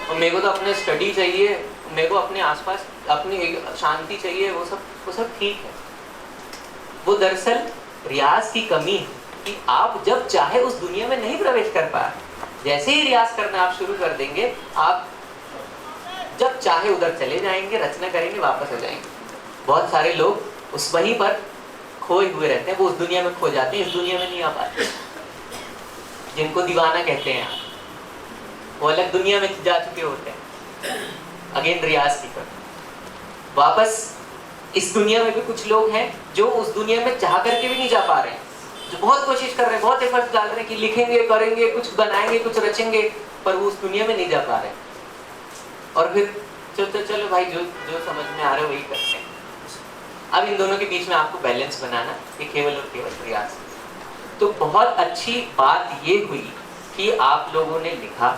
और मेरे को तो अपने स्टडी चाहिए, मेरे को अपने आसपास अपनी एक शांति चाहिए, वो सब ठीक है। वो दरअसल रियाज की कमी है कि आप जब चाहे उस दुनिया में नहीं प्रवेश कर पा। जैसे ही रियाज करना आप शुरू कर देंगे, आप जब चाहे उधर चले जाएंगे, रचना करेंगे, वापस हो जाएंगे। बहुत सारे लोग उस वहीं पर खोए हुए रहते हैं, वो उस दुनिया में खो जाते हैं, इस दुनिया में नहीं आ पाते। जिनको दीवाना कहते हैं, वो अलग दुनिया में जा चुके होते हैं। अगेन रियाज की तरफ वापस इस दुनिया में भी कुछ लोग हैं जो उस दुनिया में चाह करके भी नहीं जा पा रहे हैं, जो बहुत कोशिश कर रहे हैं, बहुत एफर्ट डाल रहे हैं कि लिखेंगे, करेंगे, कुछ बनाएंगे, कुछ रचेंगे, पर वो उस दुनिया में नहीं जा पा रहे। और फिर चलो भाई जो समझ में आ रहा है वही करते हैं। अब इन दोनों के बीच में आपको बैलेंस बनाना, ये केवल और केवल प्रयास। तो बहुत अच्छी बात ये हुई कि आप लोगों ने लिखा,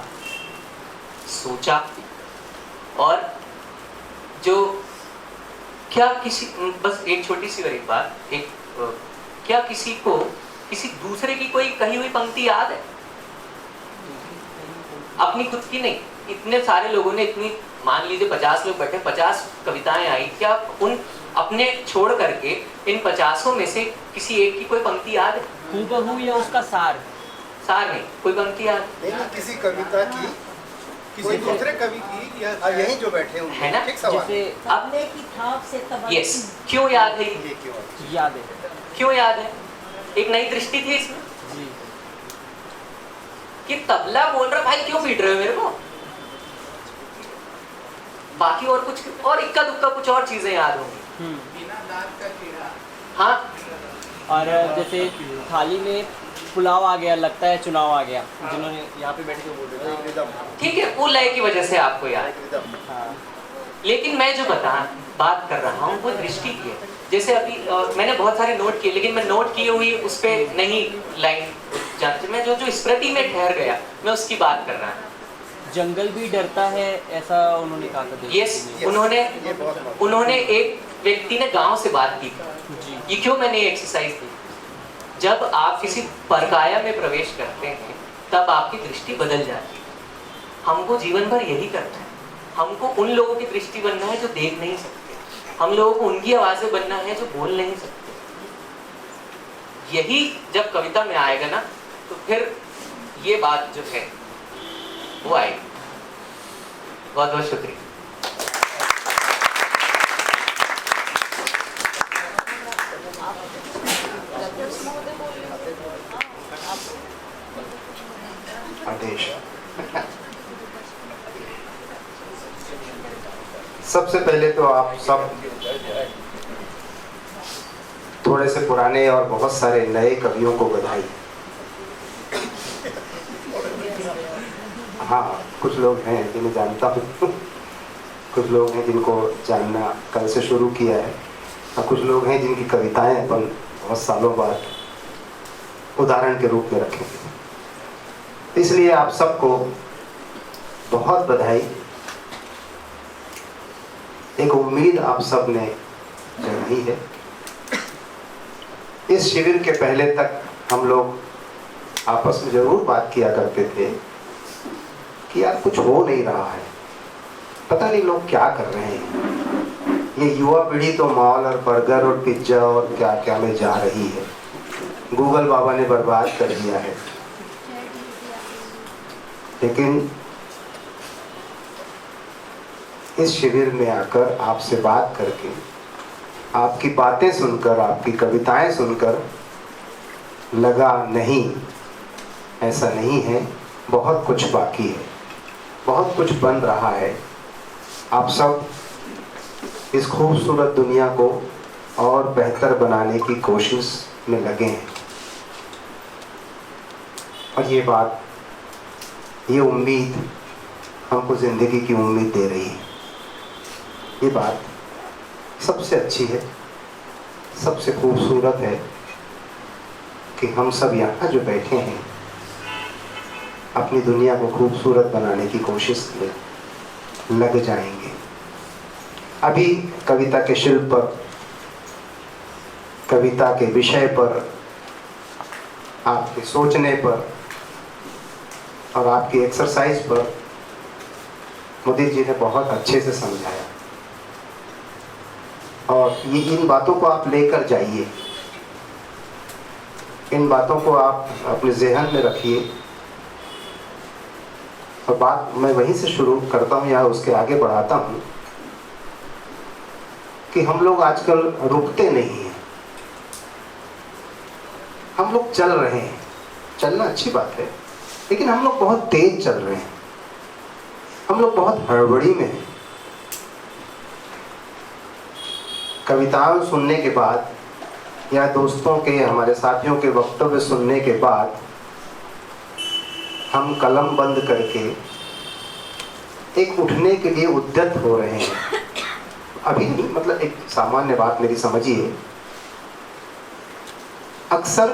सोचा, और जो क्या किसी, बस एक छोटी सी और एक बात, क्या किसी को किसी दूसरे की कोई कही हुई पंक्ति याद है? अपनी खुद की नहीं। इतने सारे लोगों ने, इतनी, मान लीजिए 50 लोग बैठे, 50 कविताएं आई, क्या उन अपने छोड़ करके इन 50 में से किसी एक की कोई पंक्ति याद है? हूबहू या उसका सार नहीं, कोई पंक्ति याद नहीं, किसी कविता की, किसी दूसरे कवि की, या यहीं जो बैठे हुए है ना? ठीक सवाल। जैसे अपने की थाप से तब यस, क्यों याद है? ये क्यों याद है क्यों याद है? एक नई दृष्टि थी इसमें जी। कि तबला बोल रहा, भाई क्यों पीट रहे हो मेरे को? बाकी और कुछ, और इक्का दुक्का कुछ और चीजें याद होंगी। हाँ, और जैसे थाली में पुलाव आ गया, लगता है चुनाव आ गया, जिन्होंने यहाँ पे बैठ के बोल रहे थे। रिदम, ठीक है, वो लय की वजह से आपको याद है। रिदम। हाँ। लेकिन मैं जो बात कर रहा हूँ वो दृष्टि की है। जैसे अभी मैंने बहुत सारे नोट किए, लेकिन मैं नोट किए हुई उस पर नहीं लाइन जानती, मैं जो स्मृति में ठहर गया, मैं उसकी बात कर रहा हूँ। जंगल भी डरता है, ऐसा उन्होंने कहा था। यस, उन्होंने एक व्यक्ति ने गांव से बात की जी। ये क्यों मैंने ये एक्सरसाइज दी? जब आप किसी परकाया में प्रवेश करते हैं तब आपकी दृष्टि बदल जाती है। हमको जीवन भर यही करना है। हमको उन लोगों की दृष्टि बनना है जो देख नहीं सकते, हम लोगों को उनकी आवाजें बनना है जो बोल नहीं सकते। यही जब कविता में आएगा ना, तो फिर ये बात जो है वो आएगी। बहुत बहुत शुक्रिया। आदेश। सबसे पहले तो आप सब थोड़े से पुराने और बहुत सारे नए कवियों को बधाई। हाँ, कुछ लोग हैं जिन्हें जानता हूँ, कुछ लोग हैं जिनको जानना कल से शुरू किया है, और कुछ लोग हैं जिनकी कविताएं अपन बहुत सालों बाद उदाहरण के रूप में रखेंगे। इसलिए आप सबको बहुत बधाई। एक उम्मीद आप सब ने जगाई है। इस शिविर के पहले तक हम लोग आपस में जरूर बात किया करते थे कि यार कुछ हो नहीं रहा है, पता नहीं लोग क्या कर रहे हैं। ये युवा पीढ़ी तो मॉल और बर्गर और पिज्जा और क्या क्या में जा रही है, गूगल बाबा ने बर्बाद कर दिया है। लेकिन इस शिविर में आकर आपसे बात करके, आपकी बातें सुनकर, आपकी कविताएं सुनकर लगा नहीं, ऐसा नहीं है, बहुत कुछ बाकी है, बहुत कुछ बन रहा है। आप सब इस खूबसूरत दुनिया को और बेहतर बनाने की कोशिश में लगे हैं। और ये बात, ये उम्मीद हमको ज़िंदगी की उम्मीद दे रही है। ये बात सबसे अच्छी है, सबसे खूबसूरत है कि हम सब यहाँ जो बैठे हैं अपनी दुनिया को खूबसूरत बनाने की कोशिश में लग जाएंगे। अभी कविता के शिल्प पर, कविता के विषय पर, आपके सोचने पर और आपकी एक्सरसाइज पर मुदीर जी ने बहुत अच्छे से समझाया। और ये इन बातों को आप लेकर जाइए, इन बातों को आप अपने ज़हन में रखिए। और बात मैं वहीं से शुरू करता हूँ या उसके आगे बढ़ाता हूँ कि हम लोग आजकल रुकते नहीं हैं, हम लोग चल रहे हैं। चलना अच्छी बात है, लेकिन हम लोग बहुत तेज चल रहे हैं, हम लोग बहुत हड़बड़ी में हैं। कविताएं सुनने के बाद या दोस्तों के, हमारे साथियों के वक्तव्य सुनने के बाद हम कलम बंद करके एक उठने के लिए उद्यत हो रहे हैं। अभी नहीं, मतलब एक सामान्य बात मेरी समझिए। अक्सर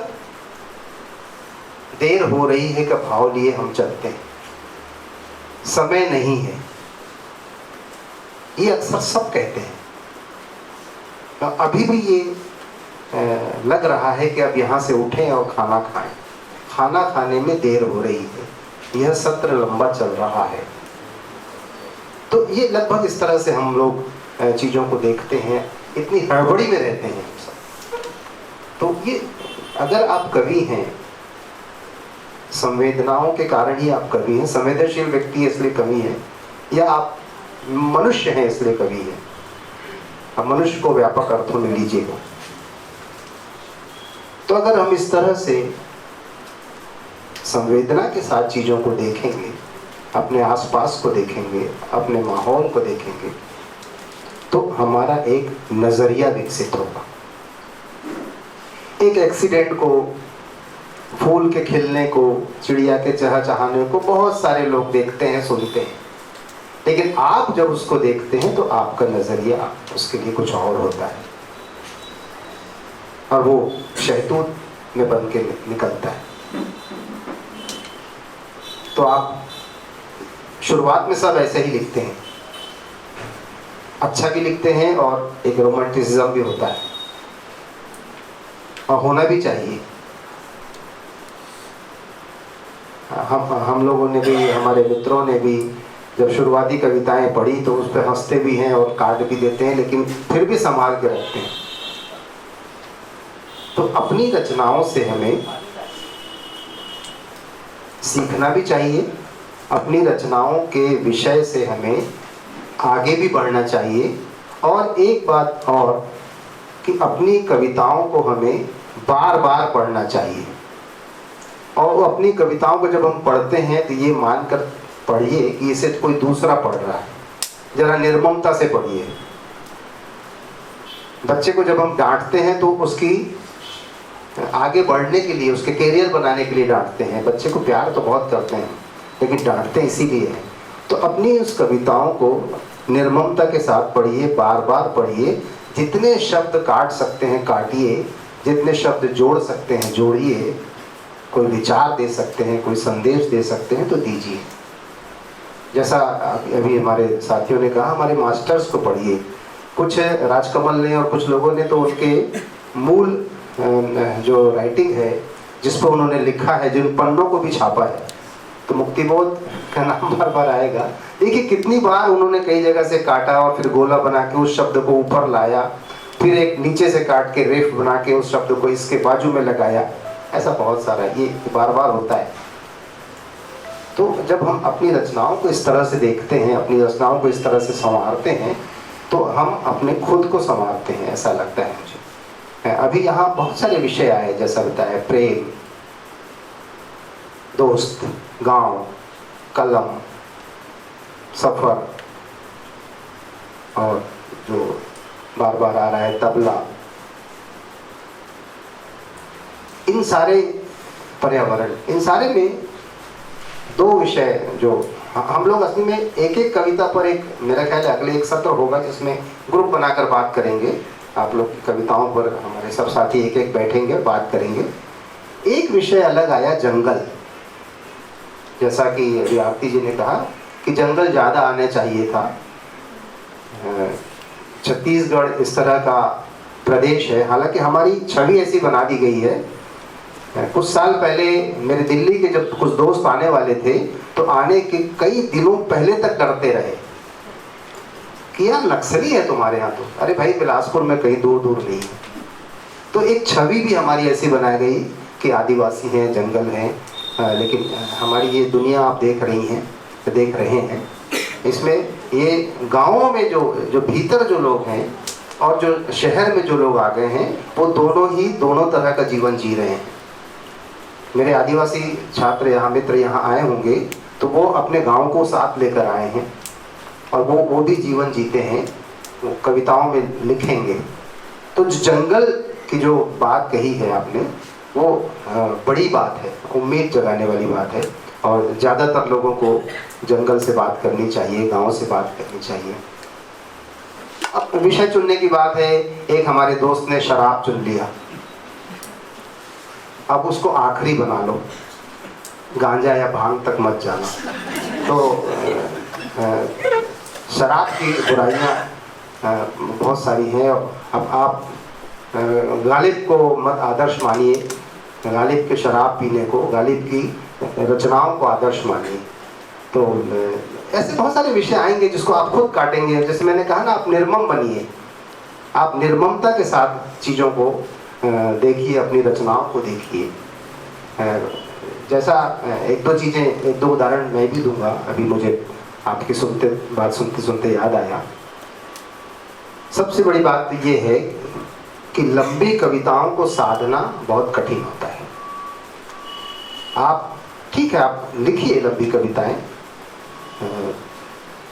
देर हो रही है का भाव लिए हम चलते हैं, समय नहीं है, ये अक्सर सब कहते हैं। तो अभी भी ये लग रहा है कि अब यहाँ से उठें और खाना खाएं। खाना खाने में देर हो रही है, यह सत्र लंबा चल रहा है। तो ये लगभग इस तरह से हम लोग चीज़ों को देखते हैं, इतनी हड़बड़ी में रहते हैं हम सब। तो ये, अगर आप कवि हैं, संवेदनाओं के कारण ही आप कवि हैं, संवेदनशील व्यक्ति इसलिए कवि हैं, या आप मनुष्य हैं इसलिए कवि हैं। अब मनुष्य को व्यापक अर्थों में लीजिएगा। तो अगर हम इस तरह से संवेदना के साथ चीज़ों को देखेंगे, अपने आसपास को देखेंगे, अपने माहौल को देखेंगे, तो हमारा एक नज़रिया विकसित होगा। एक एक्सीडेंट को, फूल के खिलने को, चिड़िया के चहचहाने को बहुत सारे लोग देखते हैं, सुनते हैं, लेकिन आप जब उसको देखते हैं तो आपका नज़रिया उसके लिए कुछ और होता है और वो शहतूत में बन के निकलता है। तो आप शुरुआत में सब ऐसे ही लिखते हैं, अच्छा भी लिखते हैं और एक रोमांटिसिज्म भी होता है, और होना भी चाहिए। हम लोगों ने भी, हमारे मित्रों ने भी जब शुरुआती कविताएं पढ़ी तो उस पर हंसते भी हैं और काट भी देते हैं, लेकिन फिर भी संभाल के रखते हैं। तो अपनी रचनाओं से हमें सीखना भी चाहिए, अपनी रचनाओं के विषय से हमें आगे भी बढ़ना चाहिए। और एक बात और, कि अपनी कविताओं को हमें बार बार पढ़ना चाहिए। और अपनी कविताओं को जब हम पढ़ते हैं तो ये मानकर पढ़िए कि इसे कोई दूसरा पढ़ रहा है, जरा निर्ममता से पढ़िए। बच्चे को जब हम डांटते हैं तो उसकी आगे बढ़ने के लिए, उसके कैरियर बनाने के लिए डांटते हैं। बच्चे को प्यार तो बहुत करते हैं, लेकिन डांटते इसीलिए हैं। तो अपनी उस कविताओं को निर्ममता के साथ पढ़िए, बार बार पढ़िए, जितने शब्द काट सकते हैं काटिए, जितने शब्द जोड़ सकते हैं जोड़िए, कोई विचार दे सकते हैं, कोई संदेश दे सकते हैं तो दीजिए। जैसा अभी हमारे साथियों ने कहा, हमारे मास्टर्स को पढ़िए। कुछ राजकमल ने और कुछ लोगों ने तो उनके मूल जो राइटिंग है जिस पर उन्होंने लिखा है, जिन पन्नों को भी छापा है, तो मुक्तिबोध का नाम बार बार आएगा। देखिए कितनी बार उन्होंने कई जगह से काटा और फिर गोला बना के उस शब्द को ऊपर लाया, फिर एक नीचे से काट के रेफ बना के उस शब्द को इसके बाजू में लगाया। ऐसा बहुत सारा ये बार बार होता है। तो जब हम अपनी रचनाओं को इस तरह से देखते हैं, अपनी रचनाओं को इस तरह से संवारते हैं, तो हम अपने खुद को संवारते हैं, ऐसा लगता है मुझे। अभी यहाँ बहुत सारे विषय आए, जैसा बताया, प्रेम, दोस्त, गांव, कलम, सफर, और जो बार बार आ रहा है तबला, इन सारे पर्यावरण, इन सारे में दो विषय जो हम लोग असली में एक एक कविता पर एक, मेरा ख्याल है अगले एक सत्र होगा जिसमें ग्रुप बनाकर बात करेंगे। आप लोग की कविताओं पर हमारे सब साथी एक एक बैठेंगे, बात करेंगे। एक विषय अलग आया, जंगल। जैसा कि अभी आरती जी ने कहा कि जंगल ज़्यादा आने चाहिए था। छत्तीसगढ़ इस तरह का प्रदेश है, हालांकि हमारी छवि ऐसी बना दी गई है। कुछ साल पहले मेरे दिल्ली के जब कुछ दोस्त आने वाले थे तो आने के कई दिनों पहले तक डरते रहे कि यार नक्सली है तुम्हारे यहाँ। तो अरे भाई, बिलासपुर में कहीं दूर दूर नहीं है। तो एक छवि भी हमारी ऐसी बनाई गई कि आदिवासी हैं, जंगल हैं, लेकिन हमारी ये दुनिया आप देख रहे हैं, इसमें ये गाँवों में जो भीतर जो लोग हैं और जो शहर में जो लोग आ गए हैं, वो दोनों तरह का जीवन जी रहे हैं। मेरे आदिवासी छात्र यहाँ, मित्र यहाँ आए होंगे तो वो अपने गांव को साथ लेकर आए हैं और वो भी जीवन जीते हैं, वो कविताओं में लिखेंगे। तो जंगल की जो बात कही है आपने, वो बड़ी बात है, उम्मीद जगाने वाली बात है, और ज़्यादातर लोगों को जंगल से बात करनी चाहिए, गांव से बात करनी चाहिए। अब विषय चुनने की बात है। एक हमारे दोस्त ने शराब चुन लिया, अब उसको आखिरी बना लो, गांजा या भांग तक मत जाना। तो शराब की बुराइयाँ बहुत सारी हैं। अब आप गालिब को मत आदर्श मानिए, गालिब के शराब पीने को, गालिब की रचनाओं को आदर्श मानिए। तो ऐसे बहुत सारे विषय आएंगे जिसको आप खुद काटेंगे। जैसे मैंने कहा ना, आप निर्मम बनिए, आप निर्ममता के साथ चीज़ों को देखिए, अपनी रचनाओं को देखिए। जैसा एक दो उदाहरण मैं भी दूंगा। अभी मुझे आपकी बात सुनते सुनते याद आया। सबसे बड़ी बात ये है कि लंबी कविताओं को साधना बहुत कठिन होता है। आप ठीक है, आप लिखिए लंबी कविताएं,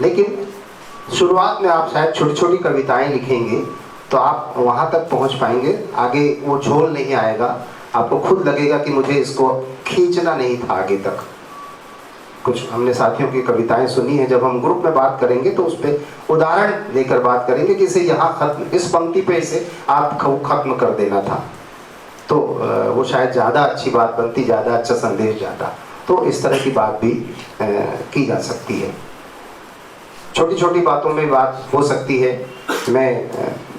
लेकिन शुरुआत में आप शायद छोटी छोटी कविताएं लिखेंगे तो आप वहाँ तक पहुँच पाएंगे, आगे वो झोल नहीं आएगा। आपको खुद लगेगा कि मुझे इसको खींचना नहीं था आगे तक। कुछ हमने साथियों की कविताएं सुनी हैं, जब हम ग्रुप में बात करेंगे तो उस पर उदाहरण देकर बात करेंगे कि इसे यहाँ खत्म, इस पंक्ति पे इसे आप खत्म कर देना था, तो वो शायद ज़्यादा अच्छी बात बनती, ज़्यादा अच्छा संदेश जाता। तो इस तरह की बात भी की जा सकती है। छोटी छोटी बातों में बात हो सकती है। मैं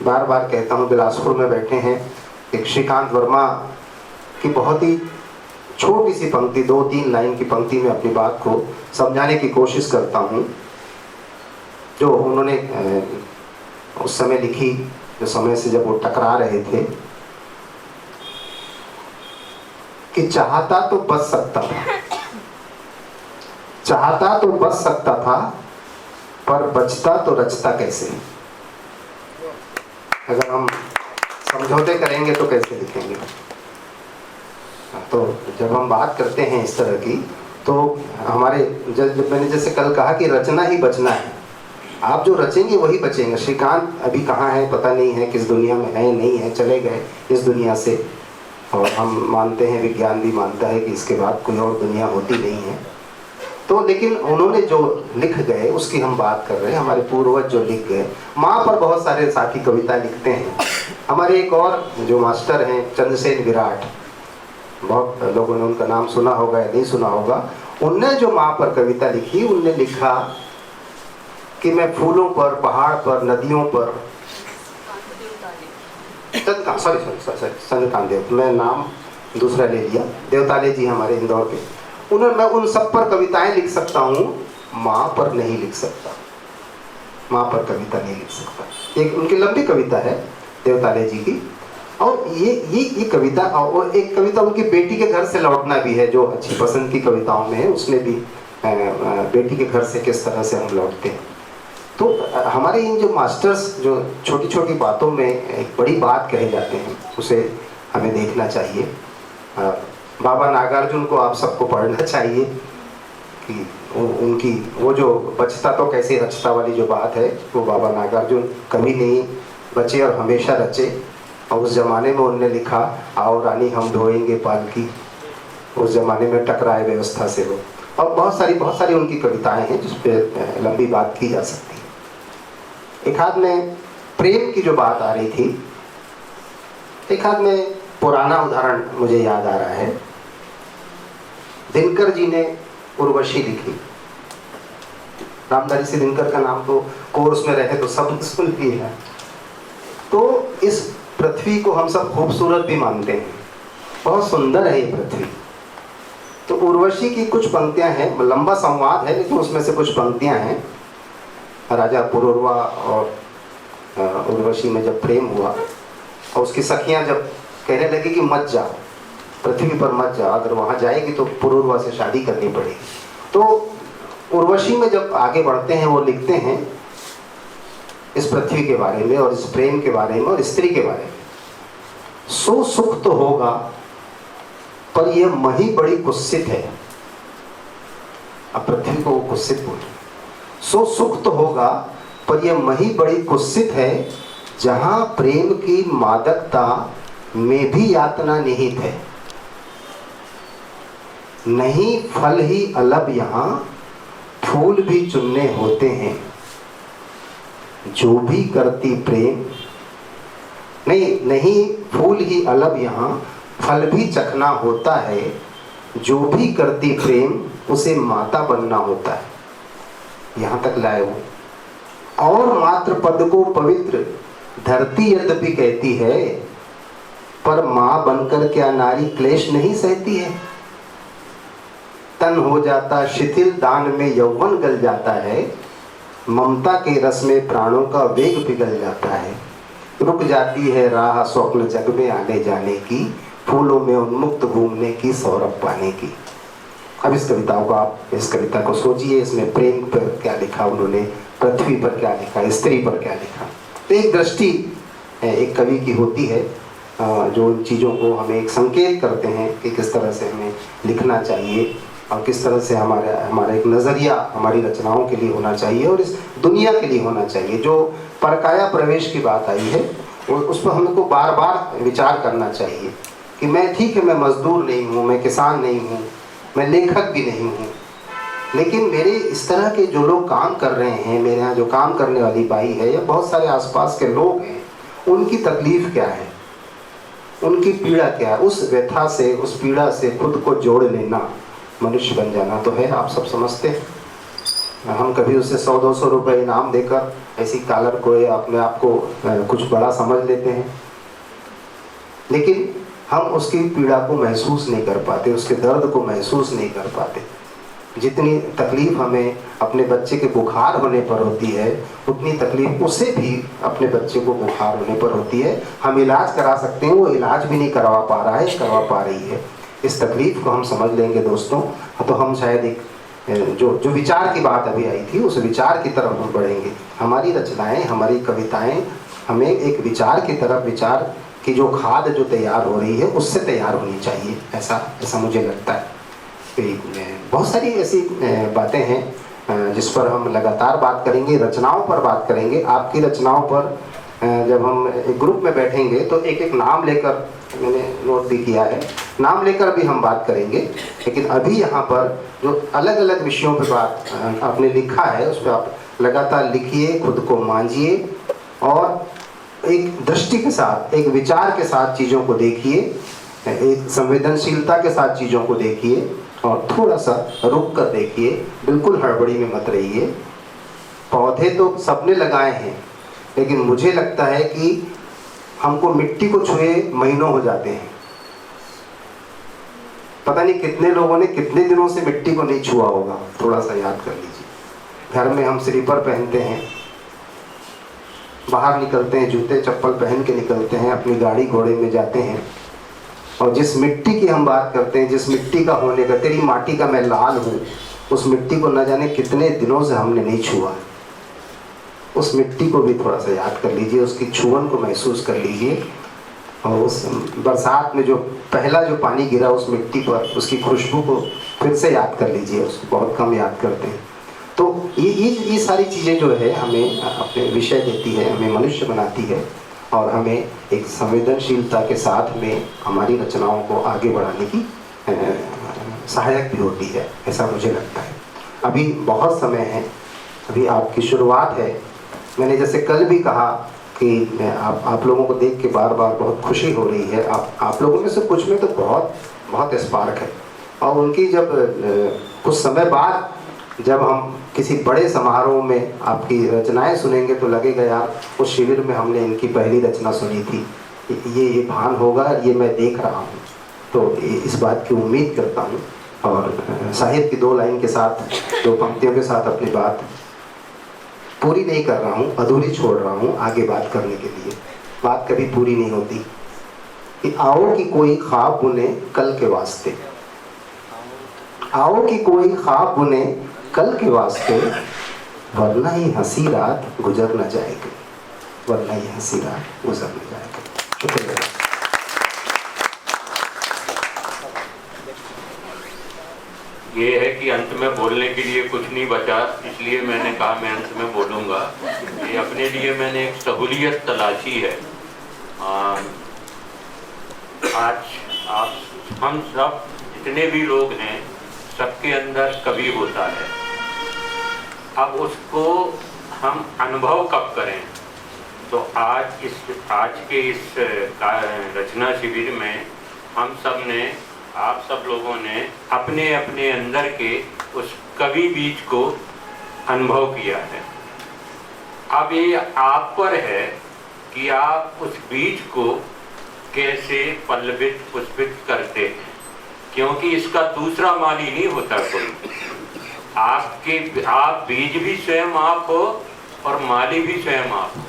बार बार कहता हूँ, बिलासपुर में बैठे हैं, एक श्रीकांत वर्मा की बहुत ही छोटी सी पंक्ति, 2-3 लाइन की पंक्ति में अपनी बात को समझाने की कोशिश करता हूँ, जो उन्होंने उस समय लिखी, जो समय से जब वो टकरा रहे थे, कि चाहता तो बच सकता था, चाहता तो बच सकता था, पर बचता तो रचता कैसे। अगर हम समझौते करेंगे तो कैसे लिखेंगे। तो जब हम बात करते हैं इस तरह की, तो हमारे जब मैंने जैसे कल कहा कि रचना ही बचना है, आप जो रचेंगे वही बचेंगे। श्रीकांत अभी कहाँ है पता नहीं है, किस दुनिया में है नहीं है, चले गए इस दुनिया से, और हम मानते हैं, विज्ञान भी मानता है कि इसके बाद कोई और दुनिया होती नहीं है। तो लेकिन उन्होंने जो लिख गए उसकी हम बात कर रहे हैं, हमारे पूर्वज जो लिख गए। माँ पर बहुत सारे साथी कविता लिखते हैं। हमारे एक और जो मास्टर हैं चंद्रसेन विराट, बहुत लोगों ने उनका नाम सुना होगा या नहीं सुना होगा। उनने जो माँ पर कविता लिखी, उनने लिखा कि मैं फूलों पर, पहाड़ पर, नदियों पर, चंद्रकांत देव, मैं नाम दूसरा ले लिया, देवताले जी हमारे इंदौर के, उन्होंने, मैं उन सब पर कविताएं लिख सकता हूँ, माँ पर नहीं लिख सकता, माँ पर कविता नहीं लिख सकता। एक उनकी लंबी कविता है देवताले जी की, और ये कविता, और एक कविता उनकी बेटी के घर से लौटना भी है, जो अच्छी पसंद की कविताओं में है। उसमें भी बेटी के घर से किस तरह से हम लौटते हैं। तो हमारे इन जो मास्टर्स जो छोटी छोटी बातों में एक बड़ी बात कहे जाते हैं, उसे हमें देखना चाहिए। बाबा नागार्जुन को आप सबको पढ़ना चाहिए कि उनकी वो जो बचता तो कैसे रचता वाली जो बात है, वो बाबा नागार्जुन कभी नहीं बचे और हमेशा रचे। और उस ज़माने में उन्होंने लिखा, आओ रानी हम ढोएंगे पालकी, उस ज़माने में टकराए व्यवस्था से वो। और बहुत सारी उनकी कविताएं हैं जिस पे लंबी बात की जा सकती है। एक हाथ में प्रेम की जो बात आ रही थी, एक हाथ में पुराना उदाहरण मुझे याद आ रहा है। दिनकर जी ने उर्वशी लिखी। रामधारी सिंह दिनकर का नाम तो कोर्स में रहे तो सब सुन लिया। तो इस पृथ्वी को हम सब खूबसूरत भी मानते हैं, बहुत सुंदर है ये पृथ्वी। तो उर्वशी की कुछ पंक्तियां हैं, लंबा संवाद है लेकिन उसमें से कुछ पंक्तियां हैं। राजा पुरुरवा और उर्वशी में जब प्रेम हुआ और उसकी सखियां जब कहने लगी कि मत जाओ, पृथ्वी पर मत जाओ, अगर वहां जाएगी तो पुरुरवा से शादी करनी पड़ेगी। तो उर्वशी में जब आगे बढ़ते हैं वो लिखते हैं इस पृथ्वी के बारे में और इस प्रेम के बारे में और स्त्री के बारे में। सो सुख तो होगा पर यह मही बड़ी कुत्सित है। अब पृथ्वी को वो कुत्सित बोले। सो सुख तो होगा पर यह मही बड़ी कुत्सित है, जहां प्रेम की मादकता में भी यातना निहित है। नहीं फल ही अलग यहाँ, फूल भी चुनने होते हैं। जो भी करती प्रेम, नहीं फूल ही अलग यहाँ, फल भी चखना होता है। जो भी करती प्रेम उसे माता बनना होता है। यहाँ तक लाए हो। और मात्र पद को पवित्र धरती यद्यपि कहती है, पर माँ बनकर क्या नारी क्लेश नहीं सहती है। तन हो जाता शिथिल, दान में यौवन गल जाता है। ममता के रस में प्राणों का वेग पिघल जाता है। रुक जाती है राह स्वप्न जग में आने जाने की, फूलों में उन्मुक्त घूमने की, सौरभ पाने की। अब इस कविताओं को आप, इस कविता को सोचिए, इसमें प्रेम पर क्या लिखा उन्होंने, पृथ्वी पर क्या लिखा, स्त्री पर क्या लिखा। तो एक दृष्टि एक कवि की होती है जो उन चीज़ों को हमें एक संकेत करते हैं कि किस तरह से हमें लिखना चाहिए और किस तरह से हमारा एक नज़रिया हमारी रचनाओं के लिए होना चाहिए और इस दुनिया के लिए होना चाहिए। जो परकाया प्रवेश की बात आई है उस पर हमको बार बार विचार करना चाहिए कि मैं, ठीक है, मैं मजदूर नहीं हूँ, मैं किसान नहीं हूँ, मैं लेखक भी नहीं हूँ, लेकिन मेरे इस तरह के जो लोग काम कर रहे हैं, मेरे यहाँ जो काम करने वाली बाई है या बहुत सारे आसपास के लोग हैं, उनकी तकलीफ़ क्या है, उनकी पीड़ा क्या है। उस व्यथा से, उस पीड़ा से खुद को जोड़ लेना मनुष्य बन जाना तो है। आप सब समझते हैं। हम कभी उससे 100-200 रुपये इनाम देकर ऐसी कालर को या अपने आप को कुछ बड़ा समझ लेते हैं, लेकिन हम उसकी पीड़ा को महसूस नहीं कर पाते, उसके दर्द को महसूस नहीं कर पाते। जितनी तकलीफ़ हमें अपने बच्चे के बुखार होने पर होती है, उतनी तकलीफ़ उसे भी अपने बच्चे को बुखार होने पर होती है। हम इलाज करा सकते हैं, वो इलाज भी नहीं करवा पा रहा है, करवा पा रही है। इस तकलीफ़ को हम समझ लेंगे दोस्तों, तो हम शायद एक जो विचार की बात अभी आई थी, उस विचार की तरफ हम बढ़ेंगे। हमारी रचनाएं, हमारी कविताएं हमें एक विचार की तरफ, विचार की जो खाद जो तैयार हो रही है उससे तैयार होनी चाहिए, ऐसा मुझे लगता है। बहुत सारी ऐसी बातें हैं जिस पर हम लगातार बात करेंगे, रचनाओं पर बात करेंगे। आपकी रचनाओं पर जब हम एक ग्रुप में बैठेंगे तो एक एक नाम लेकर, मैंने नोट भी किया है, नाम लेकर भी हम बात करेंगे। लेकिन अभी यहाँ पर जो अलग अलग विषयों पे बात आपने लिखा है उस पर आप लगातार लिखिए, खुद को मांझिए और एक दृष्टि के साथ, एक विचार के साथ चीज़ों को देखिए, एक संवेदनशीलता के साथ चीज़ों को देखिए और थोड़ा सा रुक कर देखिए, बिल्कुल हड़बड़ी में मत रहिए। पौधे तो सबने लगाए हैं, लेकिन मुझे लगता है कि हमको मिट्टी को छुए महीनों हो जाते हैं। पता नहीं कितने लोगों ने कितने दिनों से मिट्टी को नहीं छुआ होगा, थोड़ा सा याद कर लीजिए। घर में हम स्लीपर पहनते हैं, बाहर निकलते हैं, जूते चप्पल पहन के निकलते हैं, अपनी गाड़ी घोड़े में जाते हैं, और जिस मिट्टी की हम बात करते हैं, जिस मिट्टी का होने का, तेरी माटी का मैं लाल हूँ, उस मिट्टी को न जाने कितने दिनों से हमने नहीं छुआ। उस मिट्टी को भी थोड़ा सा याद कर लीजिए, उसकी छुअन को महसूस कर लीजिए, और उस बरसात में जो पहला जो पानी गिरा उस मिट्टी पर, उसकी खुशबू को फिर से याद कर लीजिए। उसको बहुत कम याद करते हैं। तो ये सारी चीज़ें जो है हमें अपने विषय देती है, हमें मनुष्य बनाती है, और हमें एक संवेदनशीलता के साथ में हमारी रचनाओं को आगे बढ़ाने की सहायक भी होती है, ऐसा मुझे लगता है। अभी बहुत समय है, अभी आपकी शुरुआत है। मैंने जैसे कल भी कहा कि आप लोगों को देख के बार बार बहुत खुशी हो रही है। आप लोगों में से कुछ में तो बहुत स्पार्क है, और उनकी जब कुछ समय बाद जब हम किसी बड़े समारोह में आपकी रचनाएं सुनेंगे तो लगेगा यार उस शिविर में हमने इनकी पहली रचना सुनी थी, ये भान होगा, ये मैं देख रहा हूँ। तो इस बात की उम्मीद करता हूँ, और साहिब की 2 लाइन के साथ, 2 पंक्तियों के साथ अपनी बात पूरी नहीं कर रहा हूँ, अधूरी छोड़ रहा हूँ आगे बात करने के लिए। बात कभी पूरी नहीं होती। कि आओ कि कोई ख्वाब बुने कल के वास्ते, आओ कि कोई ख्वाब बुने कल के वास्ते, वरना ही हंसी रात गुजर न जाएगी, वरना ही हंसी रात गुजर न जाएगी। शुक्रिया। ये है कि अंत में बोलने के लिए कुछ नहीं बचा, इसलिए मैंने कहा मैं अंत में बोलूँगा। ये अपने लिए मैंने एक सहूलियत तलाशी है। आज हम सब जितने भी लोग हैं, सबके अंदर कवि होता है। अब उसको हम अनुभव कब करें? तो आज के इस रचना शिविर में हम सब ने, आप सब लोगों ने अपने अपने अंदर के उस कवि बीज को अनुभव किया है। अब ये आप पर है कि आप उस बीज को कैसे पल्लवित पुष्पित करते हैं, क्योंकि इसका दूसरा माली नहीं होता कोई। आप बीज भी स्वयं आप हो और माली भी स्वयं आप हो,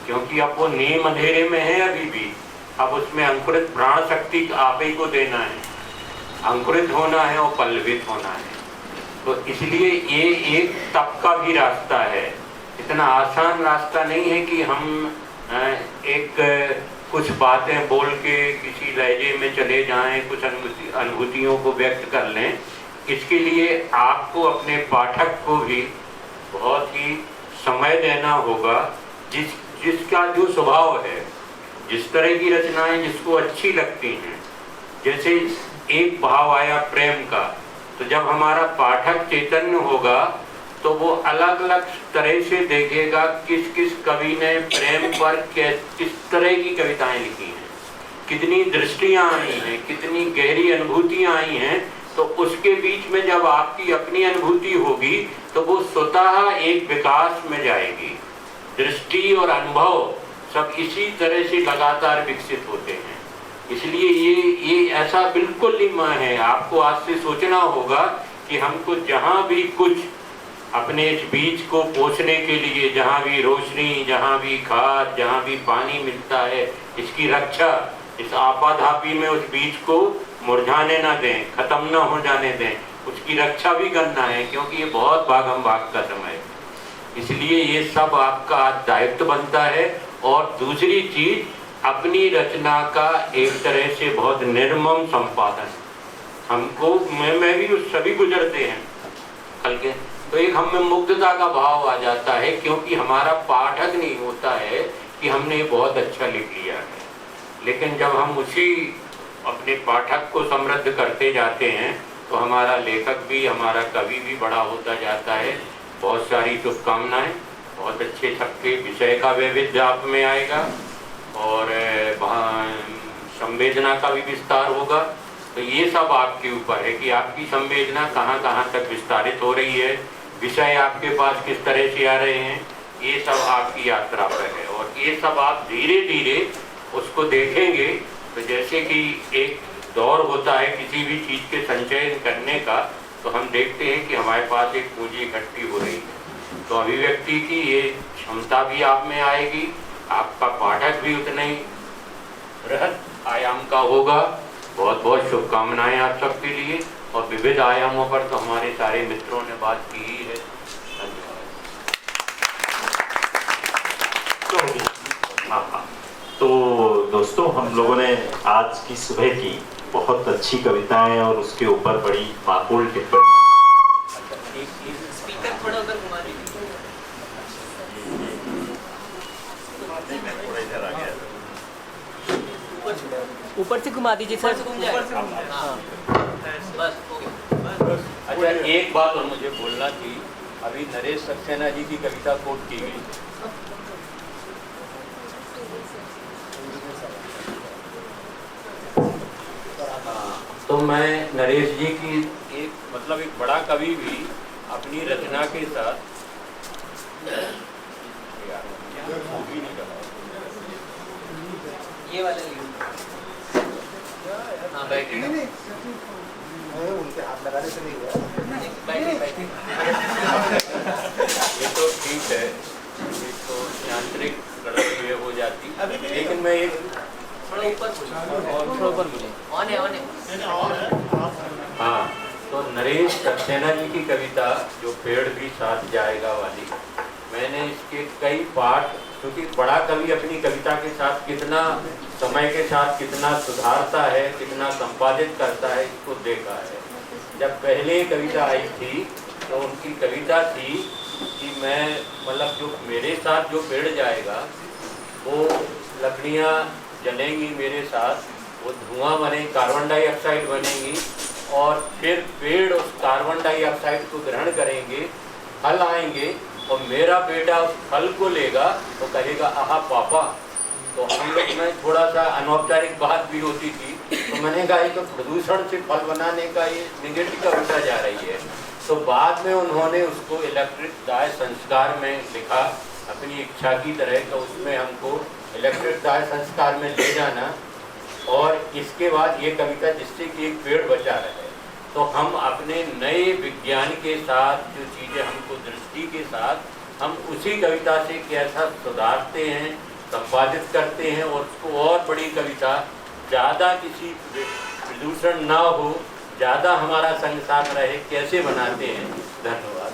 क्योंकि अब वो नीम अंधेरे में है अभी भी। अब उसमें अंकुरित प्राण शक्ति आप ही को देना है, अंकुरित होना है और पल्लवित होना है। तो इसलिए ये एक तप का भी रास्ता है, इतना आसान रास्ता नहीं है कि हम एक कुछ बातें बोल के किसी लहजे में चले जाएं, कुछ अनुभूतियों को व्यक्त कर लें। इसके लिए आपको अपने पाठक को भी बहुत ही समय देना होगा, जिसका जो स्वभाव है, जिस तरह की रचनाएं जिसको अच्छी लगती हैं। जैसे एक भाव आया प्रेम का, तो जब हमारा पाठक चैतन्य होगा तो वो अलग अलग तरह से देखेगा किस किस कवि ने प्रेम पर किस तरह की कविताएं लिखी हैं, कितनी दृष्टियां आई हैं, कितनी गहरी अनुभूतियां आई हैं। तो उसके बीच में जब आपकी अपनी अनुभूति होगी तो वो स्वतः एक विकास में जाएगी। दृष्टि और अनुभव सब इसी तरह से लगातार विकसित होते हैं। इसलिए ये ऐसा बिल्कुल नहीं है। आपको आज से सोचना होगा कि हमको जहाँ भी कुछ अपने इस बीज को पोषने के लिए, जहाँ भी रोशनी, जहाँ भी खाद, जहाँ भी पानी मिलता है, इसकी रक्षा, इस आपाधापी में उस बीज को मुरझाने ना दें, खत्म ना हो जाने दें, उसकी रक्षा भी करना है, क्योंकि ये बहुत भागम भाग का समय है। इसलिए ये सब आपका दायित्व बनता है। और दूसरी चीज, अपनी रचना का एक तरह से बहुत निर्मम संपादन। हमको मैं भी सभी गुजरते हैं, हल्के, तो एक हम में मुग्धता का भाव आ जाता है, क्योंकि हमारा पाठक नहीं होता है कि हमने बहुत अच्छा लिख लिया है, लेकिन जब हम उसी अपने पाठक को समृद्ध करते जाते हैं तो हमारा लेखक भी, हमारा कवि भी बड़ा होता जाता है। बहुत सारी शुभकामनाएं, बहुत अच्छे सबके विषय का वैविध्य आप में आएगा और संवेदना का भी विस्तार होगा। तो ये सब आपके ऊपर है कि आपकी संवेदना कहाँ कहाँ तक विस्तारित हो रही है, विषय आपके पास किस तरह से आ रहे हैं, ये सब आपकी यात्रा पर है। और ये सब आप धीरे धीरे उसको देखेंगे तो जैसे कि एक दौर होता है किसी भी चीज़ के संचयन करने का, तो हम देखते हैं कि हमारे पास एक पूंजी इकट्ठी हो रही है। तो अभिव्यक्ति की ये क्षमता भी आप में आएगी, आपका पाठक भी उतना ही बृहद आयाम का होगा। बहुत बहुत शुभकामनाएं आप सबके लिए। और विविध आयामों पर तो हमारे सारे मित्रों ने बात की ही है। धन्यवाद। तो दोस्तों, हम लोगों ने आज की सुबह की बहुत अच्छी कविताएं और उसके ऊपर बड़ी माकूल टिप्पणी। स्पीकर थोड़ा उधर घुमा दीजिए। ऊपर से घुमा दीजिए सर। हाँ बस हो गया। अच्छा, एक बात और मुझे बोलना थी। अभी नरेश सक्सेना जी की कविता कोट की गई, तो मैं नरेश जी की एक बड़ा कवि भी अपनी रचना के साथ ये वाला हाँ बैठिए। उनके हाथ लगाने से नहीं हुआ। बैठिए। ये तो ठीक है, ये तो यांत्रिक गड़बड़ी हो जाती, लेकिन मैं एक थोड़ा ऊपर बोले। ऑन है। हाँ, तो नरेश सक्सेना जी की कविता जो पेड़ भी साथ जाएगा वाली, मैंने इसके कई पाठ, क्योंकि बड़ा कवि अपनी कविता के साथ कितना समय के साथ कितना सुधारता है, कितना संपादित करता है, इसको देखा है। जब पहले कविता आई थी तो उनकी कविता थी कि मैं जो मेरे साथ जो पेड़ जाएगा वो लकड़ियाँ जलेंगी मेरे साथ, वो धुआं बने, कार्बन डाइऑक्साइड बनेगी, और फिर पेड़ उस कार्बन डाइऑक्साइड को ग्रहण करेंगे, फल आएंगे, और मेरा बेटा उस फल को लेगा तो कहेगा आहा पापा। तो हम लोग में थोड़ा सा अनौपचारिक बात भी होती थी, तो मैंने कहा ये तो प्रदूषण से फल बनाने का ये निगेटिव कविता जा रही है। तो बाद में उन्होंने उसको इलेक्ट्रिक दाह संस्कार में लिखा अपनी इच्छा की तरह, तो उसमें हमको इलेक्ट्रिक दाह संस्कार में ले जाना, और इसके बाद ये कविता जिससे कि एक पेड़ बचा रहे। तो हम अपने नए विज्ञान के साथ जो चीज़ें हमको दृष्टि के साथ हम उसी कविता से कैसा सुधारते हैं, संपादित करते हैं, और उसको और बड़ी कविता ज़्यादा किसी प्रदूषण ना हो, ज़्यादा हमारा संसार रहे, कैसे बनाते हैं। धन्यवाद।